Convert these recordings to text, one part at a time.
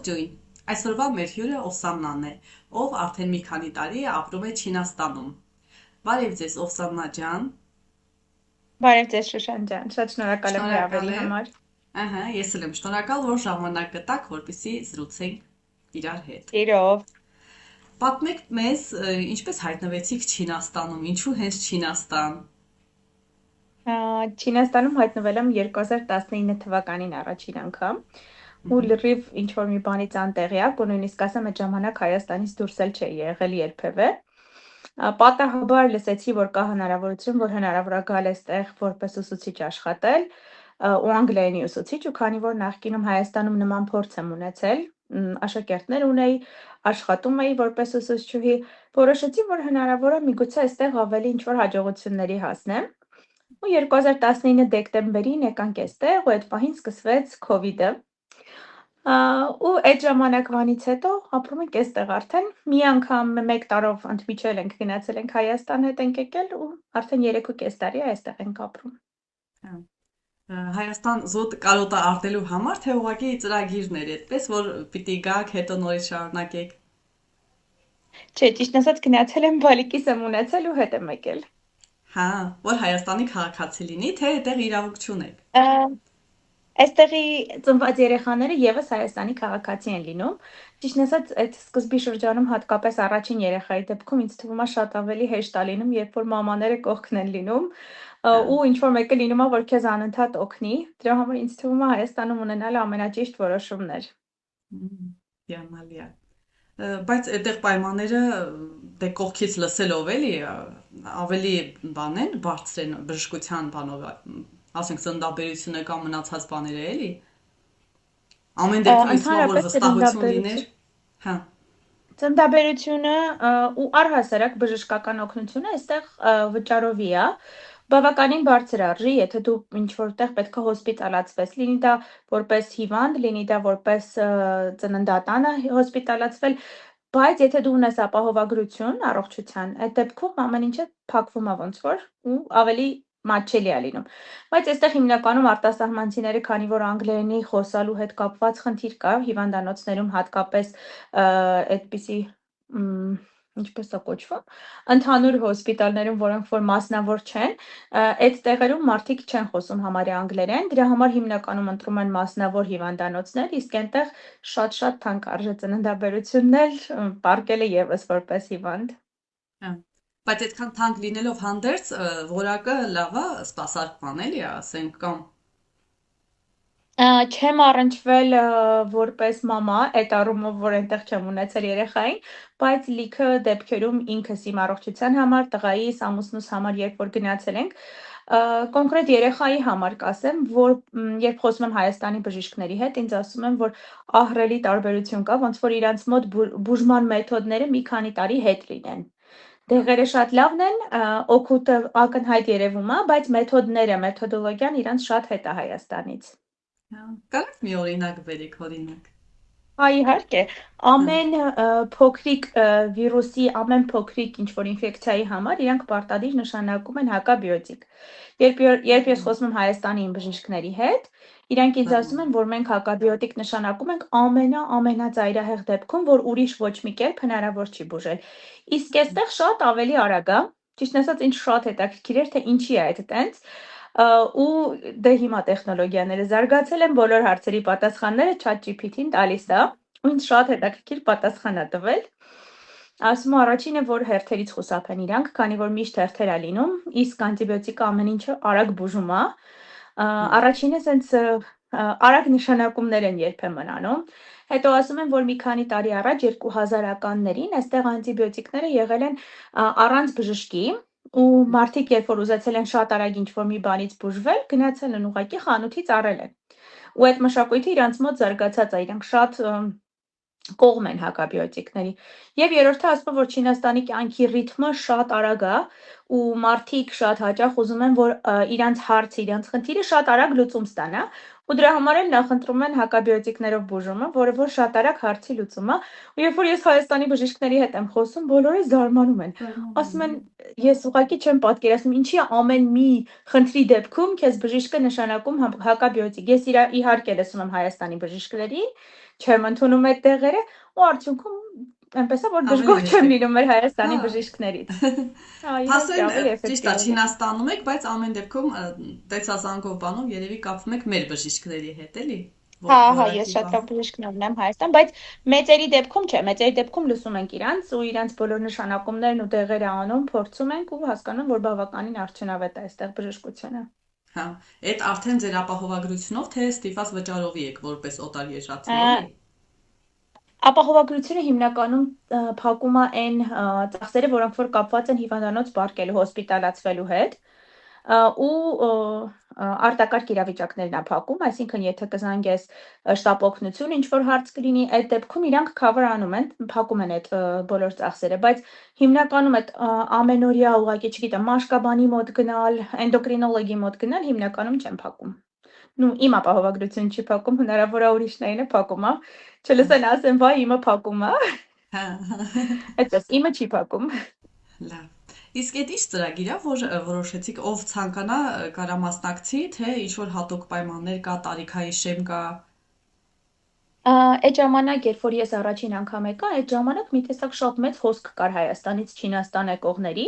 Ողջույն։ Այսօրվա մեր հյուրը Օսաննան է, ով արդեն մի քանի տարի է ապրում է Չինաստանում։ Բարև ձեզ, Օսաննա ջան։ Բարև ձեզ Շուշան ջան, շատ շնորհակալ եմ Շնորհակալ հրավերի եմ։ համար։ Ահա, ես էլ եմ շնորհակալ, որ ժամանակ գտաք, որպեսզի զրուցենք իրար հետ։ Իրով։ Պատմեք մեզ, ինչպես հայտնվեցիք Չինաստանում, ինչու հենց Չինաստան։ Չինաստանում հայտնվել եմ 2019 թվականին առաջին անգամ ու Ừhը, լրիվ ինչ-որ մի բանից անտեղյակ ու նույնիսկ ասեմ այդ ժամանակ Հայաստանից դուրս էլ չէի եղել երբևէ։ Պատահաբար լսեցի, որ կա հնարավորություն, որ հնարավոր է գալ այստեղ որպես ուսուցիչ աշխատել ու անգլերենի ուսուցիչ ու քանի որ նախկինում Հայաստանում նման փորձ եմ ունեցել, աշակերտներ ունեի, աշխատում էի որպես ուսուցչուհի, որոշեցի, որ հնարավոր է միգուցե այստեղ ավելի ինչ-որ հաջողությունների հասնեմ։ Ու 2019 դեկտեմբերին եկանք էստեղ ու այդ պահին սկսվեց COVID-ը։ Ու այդ ժամանակվանից հետո ապրում ենք էստեղ արդեն։ Մի անգամ 1 տարով ընդմիջել ենք, գնացել ենք Հայաստան հետ ենք եկել ու արդեն 3.5 տարի է այստեղ ենք ապրում։ հա։ Հայաստան զուտ կարոտը արտելու համար, թե ուղղակի ծրագիրն էր այդպես, որ պիտի գաք, հետո նորից շարունակեք։ Չէ, ճիշտ ասած գնացել եմ, բալիկիս եմ ունեցել ու հետ եմ եկել։ Հա, որ Հայաստանի քաղաքացի լինի, թե այդտեղ իրավունք չունեք։ Ա, Այստեղի ծնված երեխաները ևս Հայաստանի քաղաքացի են լինում։ Ճիշտն ասած, այդ սկզբի շրջանում հատկապես առաջին երեխայի դեպքում ինձ թվում է շատ ավելի հեշտ է լինում, երբ որ մամաները կողքն են լինում, Հա, ու ինչ որ մեկը լինում է, որ քեզ անընդհատ օգնի։ Դրա համար ինձ թվում է Հայաստանում ունենալը ամենաճիշտ որոշումն էր։ հիանալի է։ Բայց այդտեղ պայմանները դե կողքից լսելով էլի ավելի բան են, բարձր են բժշկության բանով, ասենք ծննդաբերությունը կամ մնացած բաները էլի։ Ամեն դեպքում ինձ թվում է, որ Ընդհանրապես վստահություն լիներ։ Հա, ծննդաբերությունը ու առհասարակ բժշկական օգնությունը այստեղ վճարովի է, բավականին բարձր արժի, եթե դու ինչ-որ տեղ պետք է հոսպիտալացվես, լինի դա որպես հիվանդ, լինի դա որպես ծննդատանը հոսպիտալացվել, բայց եթե դու ունես ապահովագրություն առողջության, այդ դեպքում ամեն ինչը փակվում է ոնց որ ու ավելի մատչելի է լինում։ Բայց այստեղ հիմնականում արտասահմանցիները, քանի որ անգլերենի խոսալու հետ կապված խնդիր կա հիվանդանոցներում հատկապես այդպիսի ինչպես է կոչվում, ընդհանուր հոսպիտալներում, որոնք որ մասնավոր չեն, այդ տեղերում մարդիկ չեն խոսում համարյա անգլերեն, դրա համար հիմնականում ընտրում են մասնավոր հիվանդանոցներ, իսկ այնտեղ շատ-շատ թանկ արժե ծննդաբերությունն էլ, պարկելը ևս որպես հիվանդ։ հա։ Բայց այդքան թանկ լինելով հանդերձ, որակը լավ է, սպասարկման էլի, ասենք կամ։ Չեմ առնչվել որպես մամա, այդ առումով, որ այնտեղ չեմ ունեցել երեխային, բայց լիքը դեպքերում ինքս իմ առողջության համար, տղայիս, ամուսնուս համար, երբ որ գնացել ենք, կոնկրետ երեխայի համար կասեմ, որ երբ խոսում եմ Հայաստանի բժիշկների հետ, ինձ ասում են, որ ահռելի տարբերություն կա, ոնց որ իրանց մոտ բուժման մեթոդները մի քանի տարի հետ լինեն։ Դեղերը շատ լավն են, օգուտը ակնհայտ երևում է, բայց մեթոդները, մեթոդոլոգիան իրանց շատ հետ է Հայաստանից։ Հա, կարո՞ղ մի օրինակ բերեք, օրինակ։ Իհարկե, Հա, ամեն փոքրիկ վիրուսի, ամեն փոքրիկ ինչ-որ ինֆեկցիայի համար իրանք պարտադիր նշանակում են հակաբիոտիկ։ Երբ ես խոսում եմ Հայաստանի իմ բժիշկների հետ, իրանք ինձ բան, ասում են, որ մենք հակաբիոտիկ նշանակում ենք ամենածայրահեղ դեպքում, որ ուրիշ ոչ մի կերպ հնարավոր չի բուժել։ Իսկ այստեղ շատ ավելի արագ է, ճիշտն ասած ինձ շատ հետաքրքիր էր, թե ինչի է այդ տենց, ու դե հիմա տեխնոլոգիաները զարգացել են, բոլոր հարցերի պատասխանները ChatGPT-ին տալիս է, ու ինձ շատ հետաքրքիր պատասխան է տվել։ Ասում է առաջինը, որ հերթերից խուսափեն իրանք, քանի որ միշտ հերթեր է լինում, իսկ անտիբիոտիկը ամեն ինչը արագ բուժում է։ Առաջինը սենց արագ նշանակումներ են երբեմն անում։ Հետո ասում են, որ մի քանի տարի առաջ 2000-ականներին այստեղ անտիբիոտիկները եղել են առանց բժշկի, ու մարդիկ, երբ որ ուզեցել են շատ արագ ինչ-որ մի բանից բուժվել, գնացել են ուղղակի խանութից առել են։ Ու այդ մշակույթը իրանց մոտ զարգացած է, իրանք շատ կողմ են հակաբիոտիկների։ Եվ երրորդը ասում է, որ Չինաստանի կյանքի ռիթմը շատ արագ է, ու մարդիկ շատ հաճախ ուզում են, որ իրանց հարցը, իրանց խնդիրը շատ արագ լուծում ստանա, ու դրա համար էլ նախընտրում են հակաբիոտիկներով բուժումը, որը որ շատ արագ հարցի լուծում է։ Ու երբ որ ես Հայաստանի բժիշկների հետ եմ խոսում, բոլորը զարմանում են։ Ասում են, ես ուղղակի չեմ պատկերացնում, ինչի է ամեն մի խնդրի դեպքում քեզ բժիշկը նշանակում հակաբիոտիկ։ Ես իհարկե լսում եմ Հայաստանի բժիշկներին, չեմ ընդունում այդ տեղերը, ու արդյունքում այնպես է, որ դժգոհ չեմ լինում մեր Հայաստանի բժիշկներից։ Փաստորեն ճիշտ է, Չինաստանում եք, բայց ամեն դեպքում տեսազանգով բանով երևի կապվում եք մեր բժիշկների հետ, էլի։ Հա, ես շատ լավ բժիշկներ ունեմ Հայաստան, բայց մեծերի դեպքում չէ, մեծերի դեպքում լսում ենք իրանց ու իրանց բոլոր նշանակումներն ու տեղերը անում, փորձում ենք ու հասկանում, որ բավականին արդյունավետ է այստեղ բժշկությունը։ Հա, այդ արդեն ձեր ապահովագրությունով թե ստիպված վճարովի եք որպես օտար եզրափի, էլի։ Ապահովագրությունը հիմնականում փակում է այն ծախսերը, որոնք որ կապված են հիվանդանոց պարկելու, հոսպիտալացվելու հետ, ու արտակարգ իրավիճակներն է փակում, այսինքն եթե կզանգես շտապ օգնություն, ինչ որ հարց կլինի, այդ դեպքում իրանք cover անում են, փակում են այդ բոլոր ծախսերը, բայց հիմնականում այդ ամենօրյա ուղղակի, չգիտեմ, մաշկաբանի մոտ գնալ, էնդոկրինոլոգի մոտ գնալ հիմնականում չեն փակում։ Ну, իմ ապահովագրություն չի փակում, հնարավոր է ուրիշներին է փակում, հա։ Չլսեն ասեն, վայ, իմը փակում է։ Հա։ Այդպես, իմը չի փակում։ Լավ։ Իսկ այդ ինչ ծրագիր է, որ որոշեցիք, ով ցանկանա կարա մասնակցի, թե ինչ որ հատուկ պայմաններ կա, տարիքային շեմ կա։ Այդ ժամանակ, երբ որ ես առաջին անգամ եկա, այդ ժամանակ մի տեսակ շատ մեծ հոսք կար Հայաստանից Չինաստան եկողների,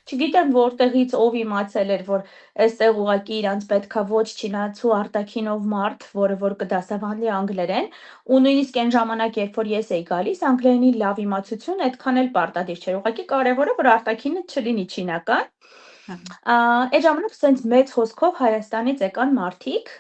չգիտեմ որտեղից ով իմացել էր, որ այստեղ ուղղակի իրանց պետքա ոչ չինացու արտաքինով մարդ, որը որ կդասավանդի անգլերեն, ու նույնիսկ այն ժամանակ, երբ որ ես էի գալիս, անգլերենի լավ իմացություն այդքան էլ պարտադիր չէր։ Ուղղակի կարևորը որ արտաքինը չլինի չինական։ Այդ ժամանակ սենց մեծ հոսքով Հայաստանից եկան մարդիկ,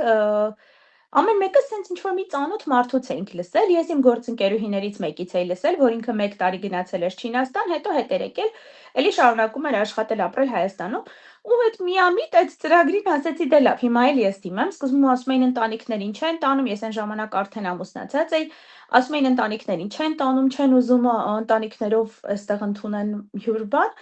ամեն մեկը սենց ինչ-որ մի ծանոթ մարդուց էինք լսել, ես իմ գործընկերուհիներից մեկից էի լսել, որ ինքը 1 տարի գնացել էր Չինաստան, հետո հետ էր եկել, էլի շարունակում էր աշխատել ապրել Հայաստանում, ու այդ միամիտ այդ ծրագրին ասեցի դե լավ, հիմա էլ ես դիմեմ, սկզբում ասում էին ընտանիքներին չեն տանում, ես այն ժամանակ արդեն ամուսնացած էի, ասում էին ընտանիքներին չեն տանում, չեն ուզում ընտանիքներով այստեղ ընդունեն հյուր բան,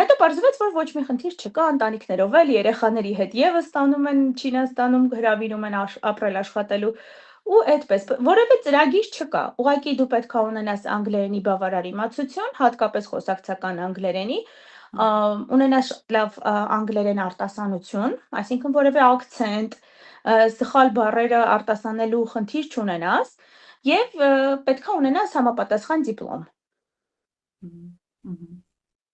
հետո պարզվեց, որ ոչ մի խնդիր չկա, ընտանիքներով էլ երեխաների հետ եւս ստանում են Չինաստանում հրավիրում են ապրել աշխատելու ու այդպես որևէ ծրագիր չկա։ Ուղղակի դու պետք է ունենաս անգլերենի բավարար իմացություն, հատկապես խոսակցական անգլերենի, ունենաս լավ անգլերեն արտասանություն, այսինքն որևէ ակցենտ, սխալ բառերը արտասանելու խնդիր չունենաս եւ պետք է ունենաս համապատասխան դիպլոմ։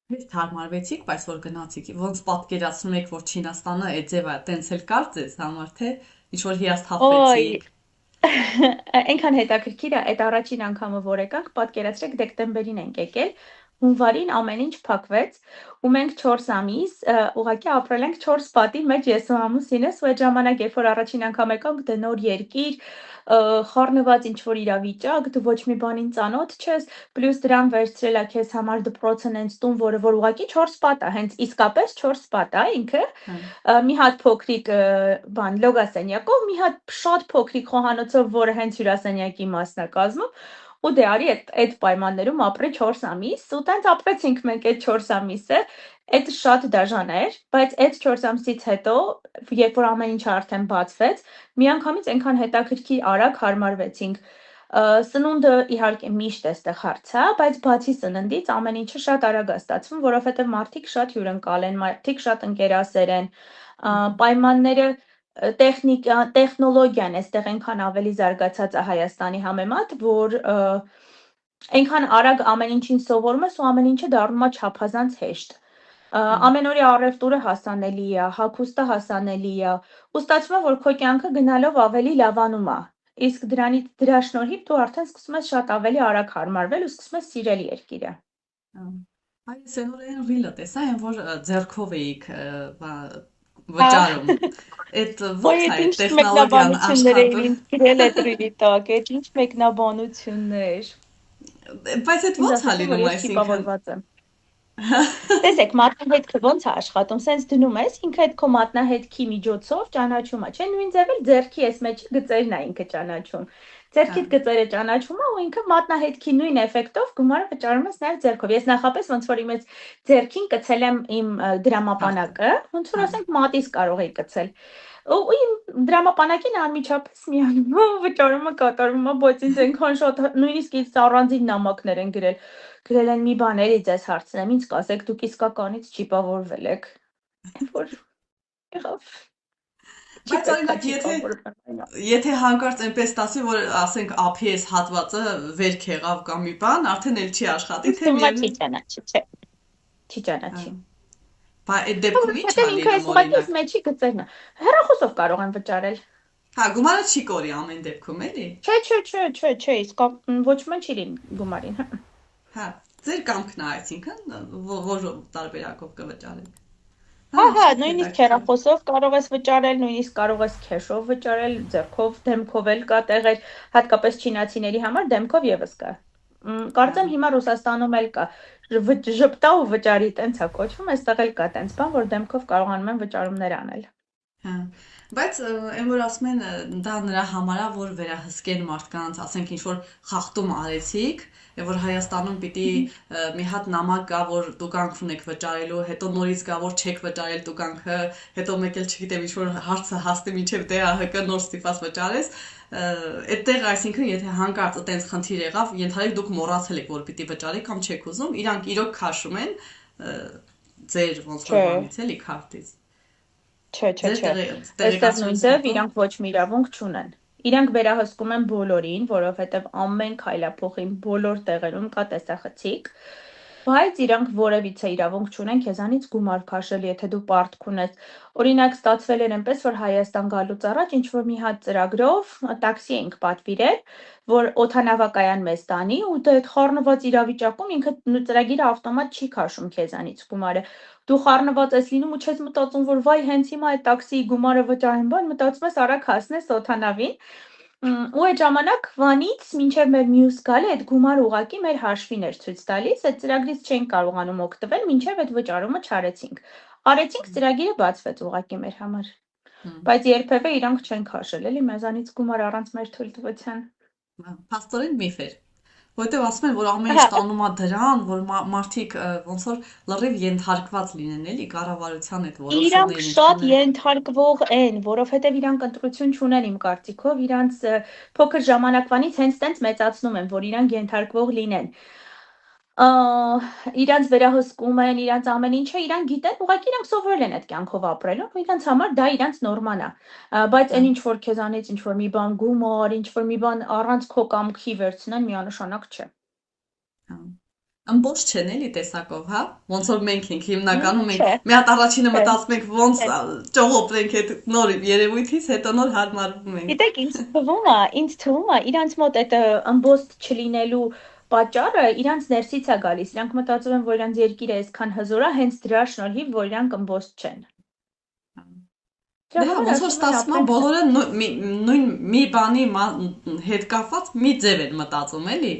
Հենց հարմարվեցիք, բայց որ գնացիք, ոնց պատկերացնում եք, որ Չինաստանը այդ ձևը տենց էլ կար ձեզ համար, թե ինչ որ հիասթափվեցիք։ Այնքան հետաքրքիր է, այդ առաջին անգամը որ եկանք, պատկերացրեք դեկտեմբերին ենք եկել, հունվարին ամեն ինչ փակվեց ու մենք 4 ամիս ուղղակի ապրել ենք 4 պատի մեջ ես ու ամուսինս ու այդ ժամանակ երբ որ առաջին անգամ եկանք դե նոր երկիր խառնված ինչ որ իրավիճակ, դու ոչ մի բանին ծանոթ չես, պլյուս դրան վերցրել է քեզ համար դպրոցն հենց տուն, որը որ ուղղակի 4 պատ է, հենց իսկապես 4 պատ է ինքը, մի հատ փոքրիկ բան լոգասենյակով, մի հատ շատ փոքրիկ խոհանոցով, որը հենց հյուրասենյակի մասն է կազմում, ու դե արի այդ պայմաններում ապրի 4 ամիս, ու տենց ապրեցինք մենք այդ 4 ամիսը, այդ շատ դաժան էր, բայց այդ 4 ամսից հետո, երբ որ ամեն ինչը արդեն բացվեց, միանգամից այնքան հետաքրքիր արագ հարմարվեցինք։ Սնունդը իհարկե միշտ էստեղ հարց է, բայց բացի սննդից ամեն ինչը շատ արագ է ստացվում, որովհետև մարդիկ շատ հյուրընկալ են, մարդիկ շատ ընկերասեր են, պայմանները տեխնոլոգիան էստեղ այնքան ավելի զարգացած է Հայաստանի համեմատ, որ այնքան արագ ամեն ինչին սովորում ես ու ամեն ինչը դառնում է չափազանց հեշտ։ Ամենօրյա առևտուրը հասանելի է, հագուստը հասանելի է, ու ստացվում է, որ քո կյանքը գնալով ավելի լավանում է։ Իսկ դրա շնորհիվ դու արդեն սկսում ես շատ ավելի արագ հարմարվել ու սկսում ես սիրել երկիրը։ Այս այն ռիլը տեսա, այն որ ձեռքով էիք վճարում։ Այդ ո՞նց է տեխնոլոգիան աշխատում։ Գրել է դրի տակ, այդ ինչ մեկնաբանություններ։ Բայց այդ ո՞նց է լինում, այսինքն։ Տեսեք, մատնահետքը ոնց է աշխատում, սենց դնում ես, ինքը այդ քո մատնահետքի միջոցով ճանաչում է, չէ՞, նույն ձև էլ ձեռքի ես մեջ գծերն է ինքը ճանաչում։ Ձեռքիդ գծերը ճանաչում է ու ինքը մատնահետքի նույն էֆեկտով գումարը վճարում ես նաև ձեռքով։ Ես նախապես ոնց որ իմ այդ ձեռքին կցել եմ իմ դրամապանակը, ոնց որ ասենք մատից կարող էի կցել։ ու իմ դրամապանակին անմիջապես միանում է վճարումը կատարվում է, բայց ինձ այնքան շատ նույնիսկ ինձ առանձին նամակներ են գրել են մի բաների ձեզ հարցնեմ, ինձ կասեք դուք իսկականից ճիպավորվել եք, որ եղավ, չի Բայց պետքա օրինակ ճիպավորվել։ եթե հանկարծ այնպես տասի, որ ասենք ափի այս հատվածը վերք եղավ կամ մի բան, արդեն էլ չի աշխատի, Ինձ թե թվում է չի միևնույն ճանաչի, չէ, չի ճանաչի։ բա այդ դեպքում ի՞նչ Որովհետև ա ինքը այս լինում ուղղակի օրինակ։ մեջի գծերն է։ Հեռախոսով կարող են վճարել։ Հա, գումարը չի կորի ամեն դեպքում, էլի։ Չէ, իսկ ոչ ոք չի լինի գումարին։ Հա, ձեր կամքն է, այսինքն որ տարբերակով կվճարեք։ Ահա, Շատ նույնիսկ հետաքրքիր։ հեռախոսով կարող ես վճարել, նույնիսկ կարող ես քեշով վճարել, ձեռքով, դեմքով էլ կա տեղեր, հատկապես չինացիների համար դեմքով եւս կա։ Հա, Կարծեմ հիմա Ռուսաստանում էլ կա։ Ժպտա ու վճարի տենց է կոչվում, այստեղ էլ կա տենց բան, որ դեմքով կարողանում են վճարումներ անել։ հա։ Բայց այն որ ասում են դա նրա համար է, որ վերահսկեն մարդկանց, ասենք ինչ որ խախտում արեցիք, եւ որ Հայաստանում պիտի մի հատ նամակ կա, որ տուգանք ունեք վճարելու, հետո նորից կա, որ չեք վճարել տուգանքը, հետո մեկ էլ չգիտեմ ինչ որ հարցը հասնի մինչեւ ԴԱՀԿ նոր ստիպված վճարես, այդտեղ այսինքն եթե հանկարծ այտենց խնդիր եղավ, ենթադրեք դուք մոռացել եք, որ պիտի վճարեք կամ չեք ուզում, իրանք իրոք քաշում են ձեր ոնց որ Չէ, բանից էլի քարտից։ չէ։ Ձեր Այստեղ նույն տեղեկացումից ձև հետո իրանք ոչ մի իրավունք չունեն։ Իրանք վերահսկում են բոլորին, որովհետև ամեն քայլափոխին բոլոր տեղերում կա տեսախցիկ, բայց իրանք որևիցե իրավունք չունեն քեզանից գումար քաշել, եթե դու պարտք ունես։ Օրինակ ստացվել էր այնպես, որ Հայաստան գալուց առաջ ինչ որ մի հատ ծրագրով տաքսի էինք պատվիրել, որ օդանավակայան մեզ տանի ու դա այդ խառնված իրավիճակում ինքը ծրագիրը ավտոմատ չի քաշում քեզանից գումարը։ Դու խառնված ես լինում ու չես մտածում, որ վայ հենց հիմա այդ տաքսիի գումարը վճարեմ, բան մտածում ես արագ հասնես օդանավին, ու այդ ժամանակվանից մինչև մեր մյուս գալը այդ գումարը ուղղակի մեր հաշվին էր ցույց տալիս, այդ ծրագրից չենք կարողանում օգտվել, մինչև այդ վճարումը չարեցինք։ Արեցինք, ծրագիրը բացվեց ուղղակի մեր համար։ Բայց երբևէ իրանք չեն քաշել, էլի մեզանից գումար առանց մեր թույլտվության։ փաստորեն միֆ էր։ Որովհետև ասում են, որ ամեն ինչ տանում է դրան, որ մարդիկ ոնց որ լրիվ ենթարկված լինեն, էլի կառավարության այդ Իրանք որոշումներին շատ ընդունեն։ ենթարկվող են, որովհետև իրանք ընտրություն չունեն իմ կարծիքով, իրանց փոքր ժամանակվանից հենց տենց մեծացնում են, որ իրանք ենթարկվող լինեն։ Իրանց վերահսկում են, իրանց ամեն ինչը իրանք գիտեն, ուղղակի իրանք սովորել են այդ կյանքով ապրելու, ու իրանց համար դա իրանց նորման է։ Բայց Հա, այն ինչ որ քեզանից ինչ որ մի բան գումար, ինչ որ մի բան առանց քո կամքի վերցնեն, միանշանակ չէ։ հա։ Ամբողջ չեն էլի տեսակով, հա։ Ոնց որ մենք ենք հիմնականում Չէ, մենք մի հատ առաջինը չէ, մտածում ենք ոնց չէ։ ճողոպրենք այդ նոր երևույթից, հետո նոր հարմարվում ենք։ Գիտեք, ինձ թվում է, իրանց մոտ այդ ըմբոստ չլինելու պատճառը իրանց ներսից է գալիս։ Իրանք մտածում են, որ իրանց երկիրը այսքան հզոր է հենց դրա շնորհիվ, որ իրանք ըմբոստ չեն։ Դրա Դե հա, համար ոնց որ ասում են ստացվում է ապրեն բոլորը նույն մի բանի հետ կապված մի ձև են մտածում, էլի։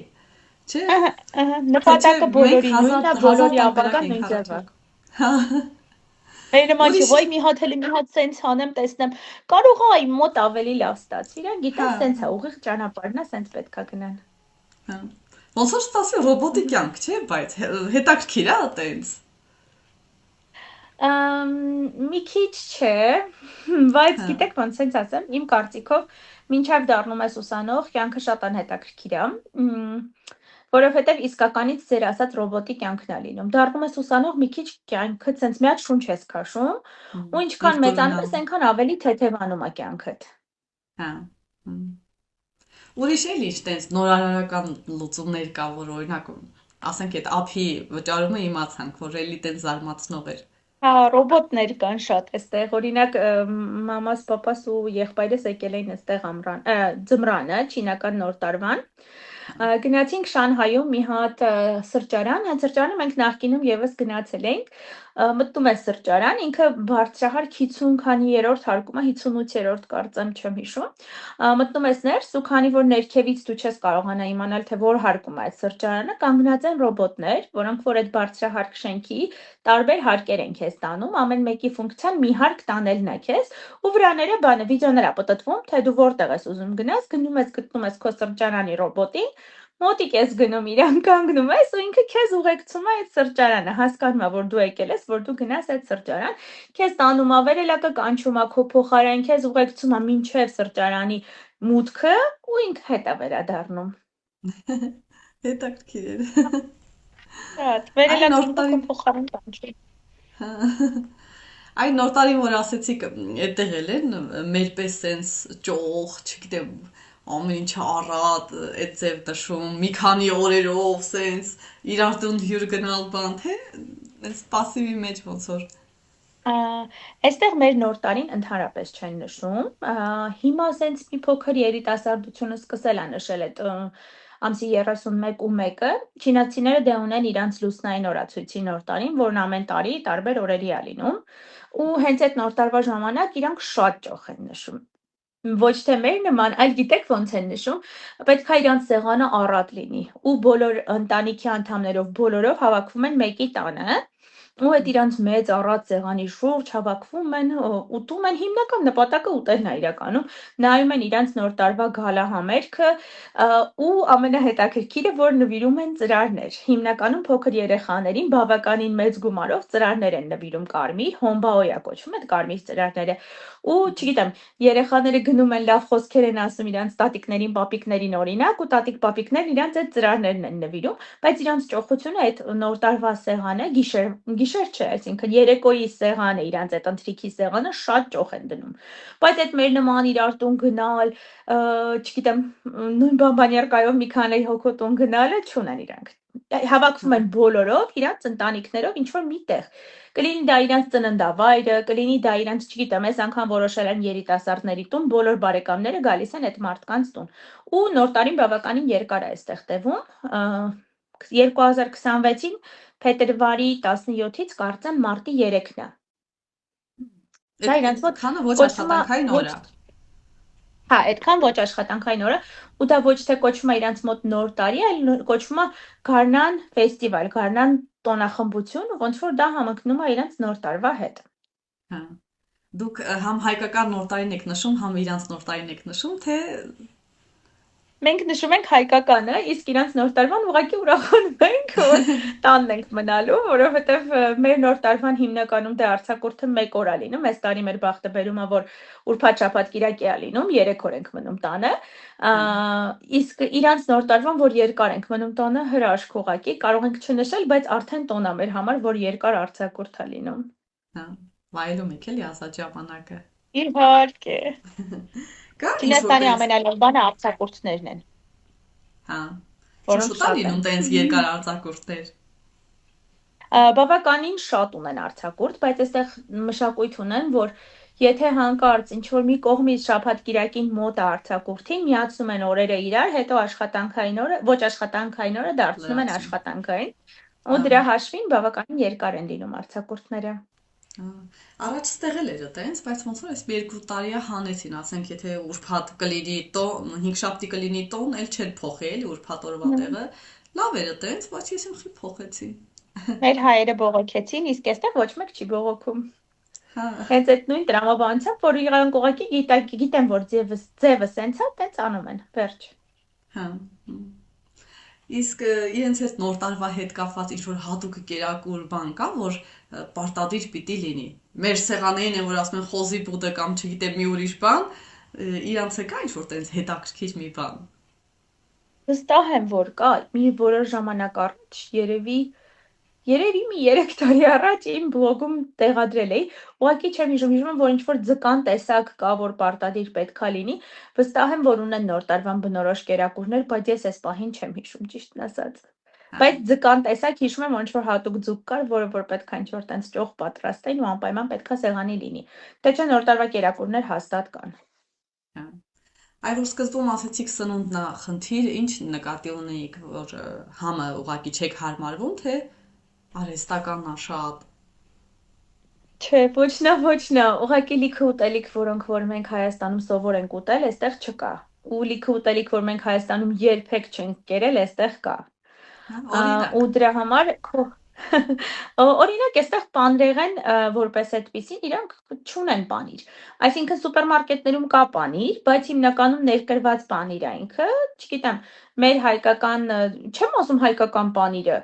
Չէ, թե չէ նպատակը մենք բոլորի հազար նույնն է, հազար բոլորի տարբերակ ապագան ենք նույն ձև է։ հաղթող։ Հա, Այն նման չի, ուրիշ, ոյ մի հատ էլի մի հատ սենց անեմ, տեսնեմ, կարող է իմ մոտ ավելի լավ ստացվի։ Իրանք հա, գիտեն սենց է, ուղիղ ճանապարհն է, սենց պետքա գնան։ հա։ Ոնց որ ստացվի ռոբոտի կյանք, չէ, բայց հետաքրքիր է այտենց։ Մի քիչ չէ, բայց Հա, գիտեք ոնց սենց ասեմ, իմ կարծիքով մինչև դառնում ես ուսանող, կյանքը շատ անհետաքրքիր է, որովհետև իսկականից ձեր ասած ռոբոտի կյանքն է լինում։ Դառնում ես ուսանող, մի քիչ կյանքդ սենց մի հատ շունչ ես քաշում, ու ինչքան մեծանում ես, ավտոնոմ։ այնքան ավելի թեթևանում է կյանքդ։ Հա։ հմ։ Ուրիշ էլի այտենց նորարարական լուծումներ կա, որ օրինակ ասենք այդ ափի վճարումը իմացանք, որ էլի այտենց զարմացնող էր։ Հա, ռոբոտներ կան շատ այստեղ։ Օրինակ, մամաս, պապաս ու եղբայրս եկել էին այստեղ ձմռանը, չինական նոր տարվան։ Գնացինք Շանհայում մի հատ սրճարան, այդ սրճարանը մենք նախկինում եւս գնացել էինք։ Մտնում ես սրճարան, ինքը բարձրահարկ 50 քանի երրորդ հարկում է, 58-րդ կարծեմ չեմ հիշում։ Մտնում ես ներս ու քանի որ ներքևից դու չես կարողանա իմանալ թե որ հարկում է այդ սրճարանը, կանգնած են ռոբոտներ, որոնք որ այդ բարձրահարկ շենքի տարբեր հարկեր են քեզ տանում, ամեն մեկի ֆունկցիան մի հարկ տանելն է քեզ, ու վրաները բանը վիդեոներ է պտտվում, թե դու որտեղ ես ուզում գնաս, գնում ես գտնում ես քո սրճարանի ռոբոտին, մոտիկ ես գնում իրան կանգնում ես ու ինքը քեզ ուղեկցում է այդ սրճարանը, հասկանում է, որ դու եկել ես, որ դու գնաս այդ սրճարան, քեզ տանում է վերելակը կանչում է քո փոխարեն, քեզ ուղեկցում է մինչև սրճարանի մուտքը ու ինքը հետ է վերադառնում։ Հետաքրքիր էր։ Շատ, Այն վերելակը նոր ինքը քո տարին փոխարեն կանչի։ Այն նոր տարին որ ասեցիք այդտեղ են մեր պես սենց ճոխ, չգիտեմ, ամեն ինչ առատ, այդ ձև նշում, մի քանի օրերով սենց իրար տուն հյուր գնալ բան, թե սենց пассивի մեջ ոնց որ։ Այստեղ մեր նոր տարին ընդհանրապես չեն նշում։ Հիմա սենց մի փոքր երիտասարդությունը սկսել է նշել այդ ամսի 31 ու 1-ը։ Չինացիները դե ունեն իրանց լուսնային օրացույցի նոր տարին, որն ամեն տարի տարբեր օրերի է լինում։ Ու հենց այդ նոր տարվա ժամանակ իրանք շատ ճոխ են նշում։ Ոչ թե մեր նման, այլ գիտեք ոնց են նշում, պետք է իրանց սեղանը առատ լինի ու բոլոր ընտանիքի անդամներով բոլորով հավաքվում են մեկի տանը ու այդ իրանց մեծ առատ սեղանի շուրջ հավաքվում են, ուտում են, հիմնական նպատակը ուտելն է իրականում, նայում են իրանց նոր տարվա գալահամերգը ու ամենահետաքրքիրը, որ նվիրում են ծրարներ։ Հիմնականում փոքր երեխաներին բավականին մեծ գումարով ծրարներ են նվիրում կարմիր, հոմբաոյա կոչվում այդ կարմիր ծրարները։ Ու չգիտեմ, երեխաները գնում են լավ խոսքեր են ասում իրանց տատիկներին, պապիկներին օրինակ, ու տատիկ-պապիկներն իրանց այդ ծրարներն են նվիրում, բայց իրանց ճոխությունը այդ նոր տարվա սեղանը գիշեր չէ, այսինքն երեկոյի սեղանը, իրանց այդ ընթրիքի սեղանը շատ ճոխ են դնում։ Բայց այդ մեր նման իրար տուն գնալ, չգիտեմ, նույն բամբանյարկայով մի քանի հոգու տուն գնալը չունեն իրանք։ Հավաքվում են բոլորով, իրանց ընտանիքներով ինչ որ մի տեղ։ Կլինի դա իրանց ծննդավայրը, կլինի դա իրանց, չգիտեմ, այս անգամ որոշել են երիտասարդների տուն, բոլոր բարեկամները գալիս են այդ մարդկանց տուն։ Ու նոր տարին բավականին երկար է այստեղ տևում։ 2026-ին փետրվարի 17-ից կարծեմ մարտի 3-ն է։ Դա իրանց մոտ Քանը ոչ կոչվում է աշխատանքային ոչ օր է։ Հա, այդքան ոչ աշխատանքային օրը, ու դա ոչ թե կոչվում է իրանց մոտ նոր տարի, այլ կոչվում է Գարնան ֆեստիվալ, Գարնան տոնախմբություն, ոնց որ դա համընկնում է իրանց նոր տարվա հետ։ Հա։ Դուք համ հայկական նոր տարին եք նշում, համ իրանց նոր տարին եք նշում, թե Մենք նշում ենք հայկականը, իսկ իրանց նոր տարվան ուղղակի ուրախանում ենք, որ տանն ենք մնալու, որովհետև մեր նոր տարվան հիմնականում դե արձակուրդը 1 օր է լինում, այս տարի մեր բախտը բերում է, որ ուրբաթ-շաբաթ կիրակի է լինում, 3 օր ենք մնում տանը, հա, իսկ իրանց նոր տարվան, որ երկար ենք մնում տանը, հրաշք ուղղակի, կարող ենք չնշել, բայց արդեն տոն է մեր համար, որ երկար արձակուրդ է լինում։ հա, վայելում եք էլի ազատ ժամանակը։ Իհարկե։ Կա ինչ որ Չինաստանի տենց, ամենալավ բանը արձակուրդներն են, հա, որոնք շուշուտ է շատ են։ լինում տենց երկար արձակուրդներ։ Բավականին շատ ունեն արձակուրդ, բայց այստեղ մշակույթ ունեն, որ եթե հանկարծ ինչ որ մի կողմից շաբաթ կիրակին մոտ է արձակուրդին, միացնում են օրերը իրար, հետո աշխատանքային օրը, ոչ աշխատանքային օրը դարձնում են Լրացում։ աշխատանքային, ու Հա, դրա հաշվին բավականին երկար են լինում արձակուրդները։ հա։ Առաջ ստեղել էր տենց, բայց ոնց որ այս մի երկու տարիա հանեցին, ասենք եթե ուրբաթ կլինի տոն, 5 շաբթի կլինի տոն, էլ չեն փոխի էլի ուրբաթ օրվա տեղը։ Լավ էր տենց, բայց ես ինքնի փոխեցի։ Մեր հայերը բողոքեցին, իսկ այստեղ ոչ մեկ չի բողոքում։ Հա, Հենց այդ նույն տրամաբանությամբ, որ իրանք ուղղակի գիտեն, որ ձևը սենց է, տենց անում են, վերջ։ հա։ Իսկ իրենց հետ նոր տարվա հետ կապված ինչ որ հատուկ կերակուր բան կա, որ պարտադիր պիտի լինի։ Մեր սեղաններին են որ ասում են խոզի բուդը կամ չգիտեմ մի ուրիշ բան, իրանց է կա ինչ որ տենց հետաքրքիր մի բան։ Վստահ եմ, որ կա մի որոշ ժամանակ առաջ, երևի մի 3 տարի առաջ իմ բլոգում տեղադրել էի, ուղղակի չեմ հիշում, որ ինչ որ ձկան տեսակ կա, որ պարտադիր պետքա լինի, վստահ եմ, որ ունեն նոր տարվան բնորոշ կերակուրներ, բայց ես այս պահին չեմ հիշում, ճիշտն ասած։ Հա, Բայց ձկան տեսակ հիշում եմ, որ ինչ որ հատուկ ձուկ կար, որ պետքա ինչ որ տենց ճոխ պատրաստեին ու անպայման պետքա սեղանի լինի։ Թե չէ նոր տարվա կերակուրներ հաստատ կան։ հա։ Այլ որ սկզբում ասացիք սնունդն է խնդիր, ինչ նկատի ունեիք, որ համը ուղակի չեք հարմարվում, թե արհեստականն է շատ։ Չէ, ոչ նա, ուղղակի լիքը ուտելիք, որոնք որ մենք Հայաստանում սովոր ենք ուտել, այստեղ չկա։ Ու լիքը ուտելիք, որ մենք Հայաստանում երբեք չենք կերել, այստեղ կա։ Հա, Ու օրինակ։ դրա համար Օրինակ, այստեղ պանրեղեն որպես այդպիսին իրանք չունեն պանիր։ Այսինքն սուպերմարկետներում կա պանիր, բայց հիմնականում ներկրված պանիր է ինքը, չգիտեմ, մեր հայկական, չեմ ասում հայկական պանիրը,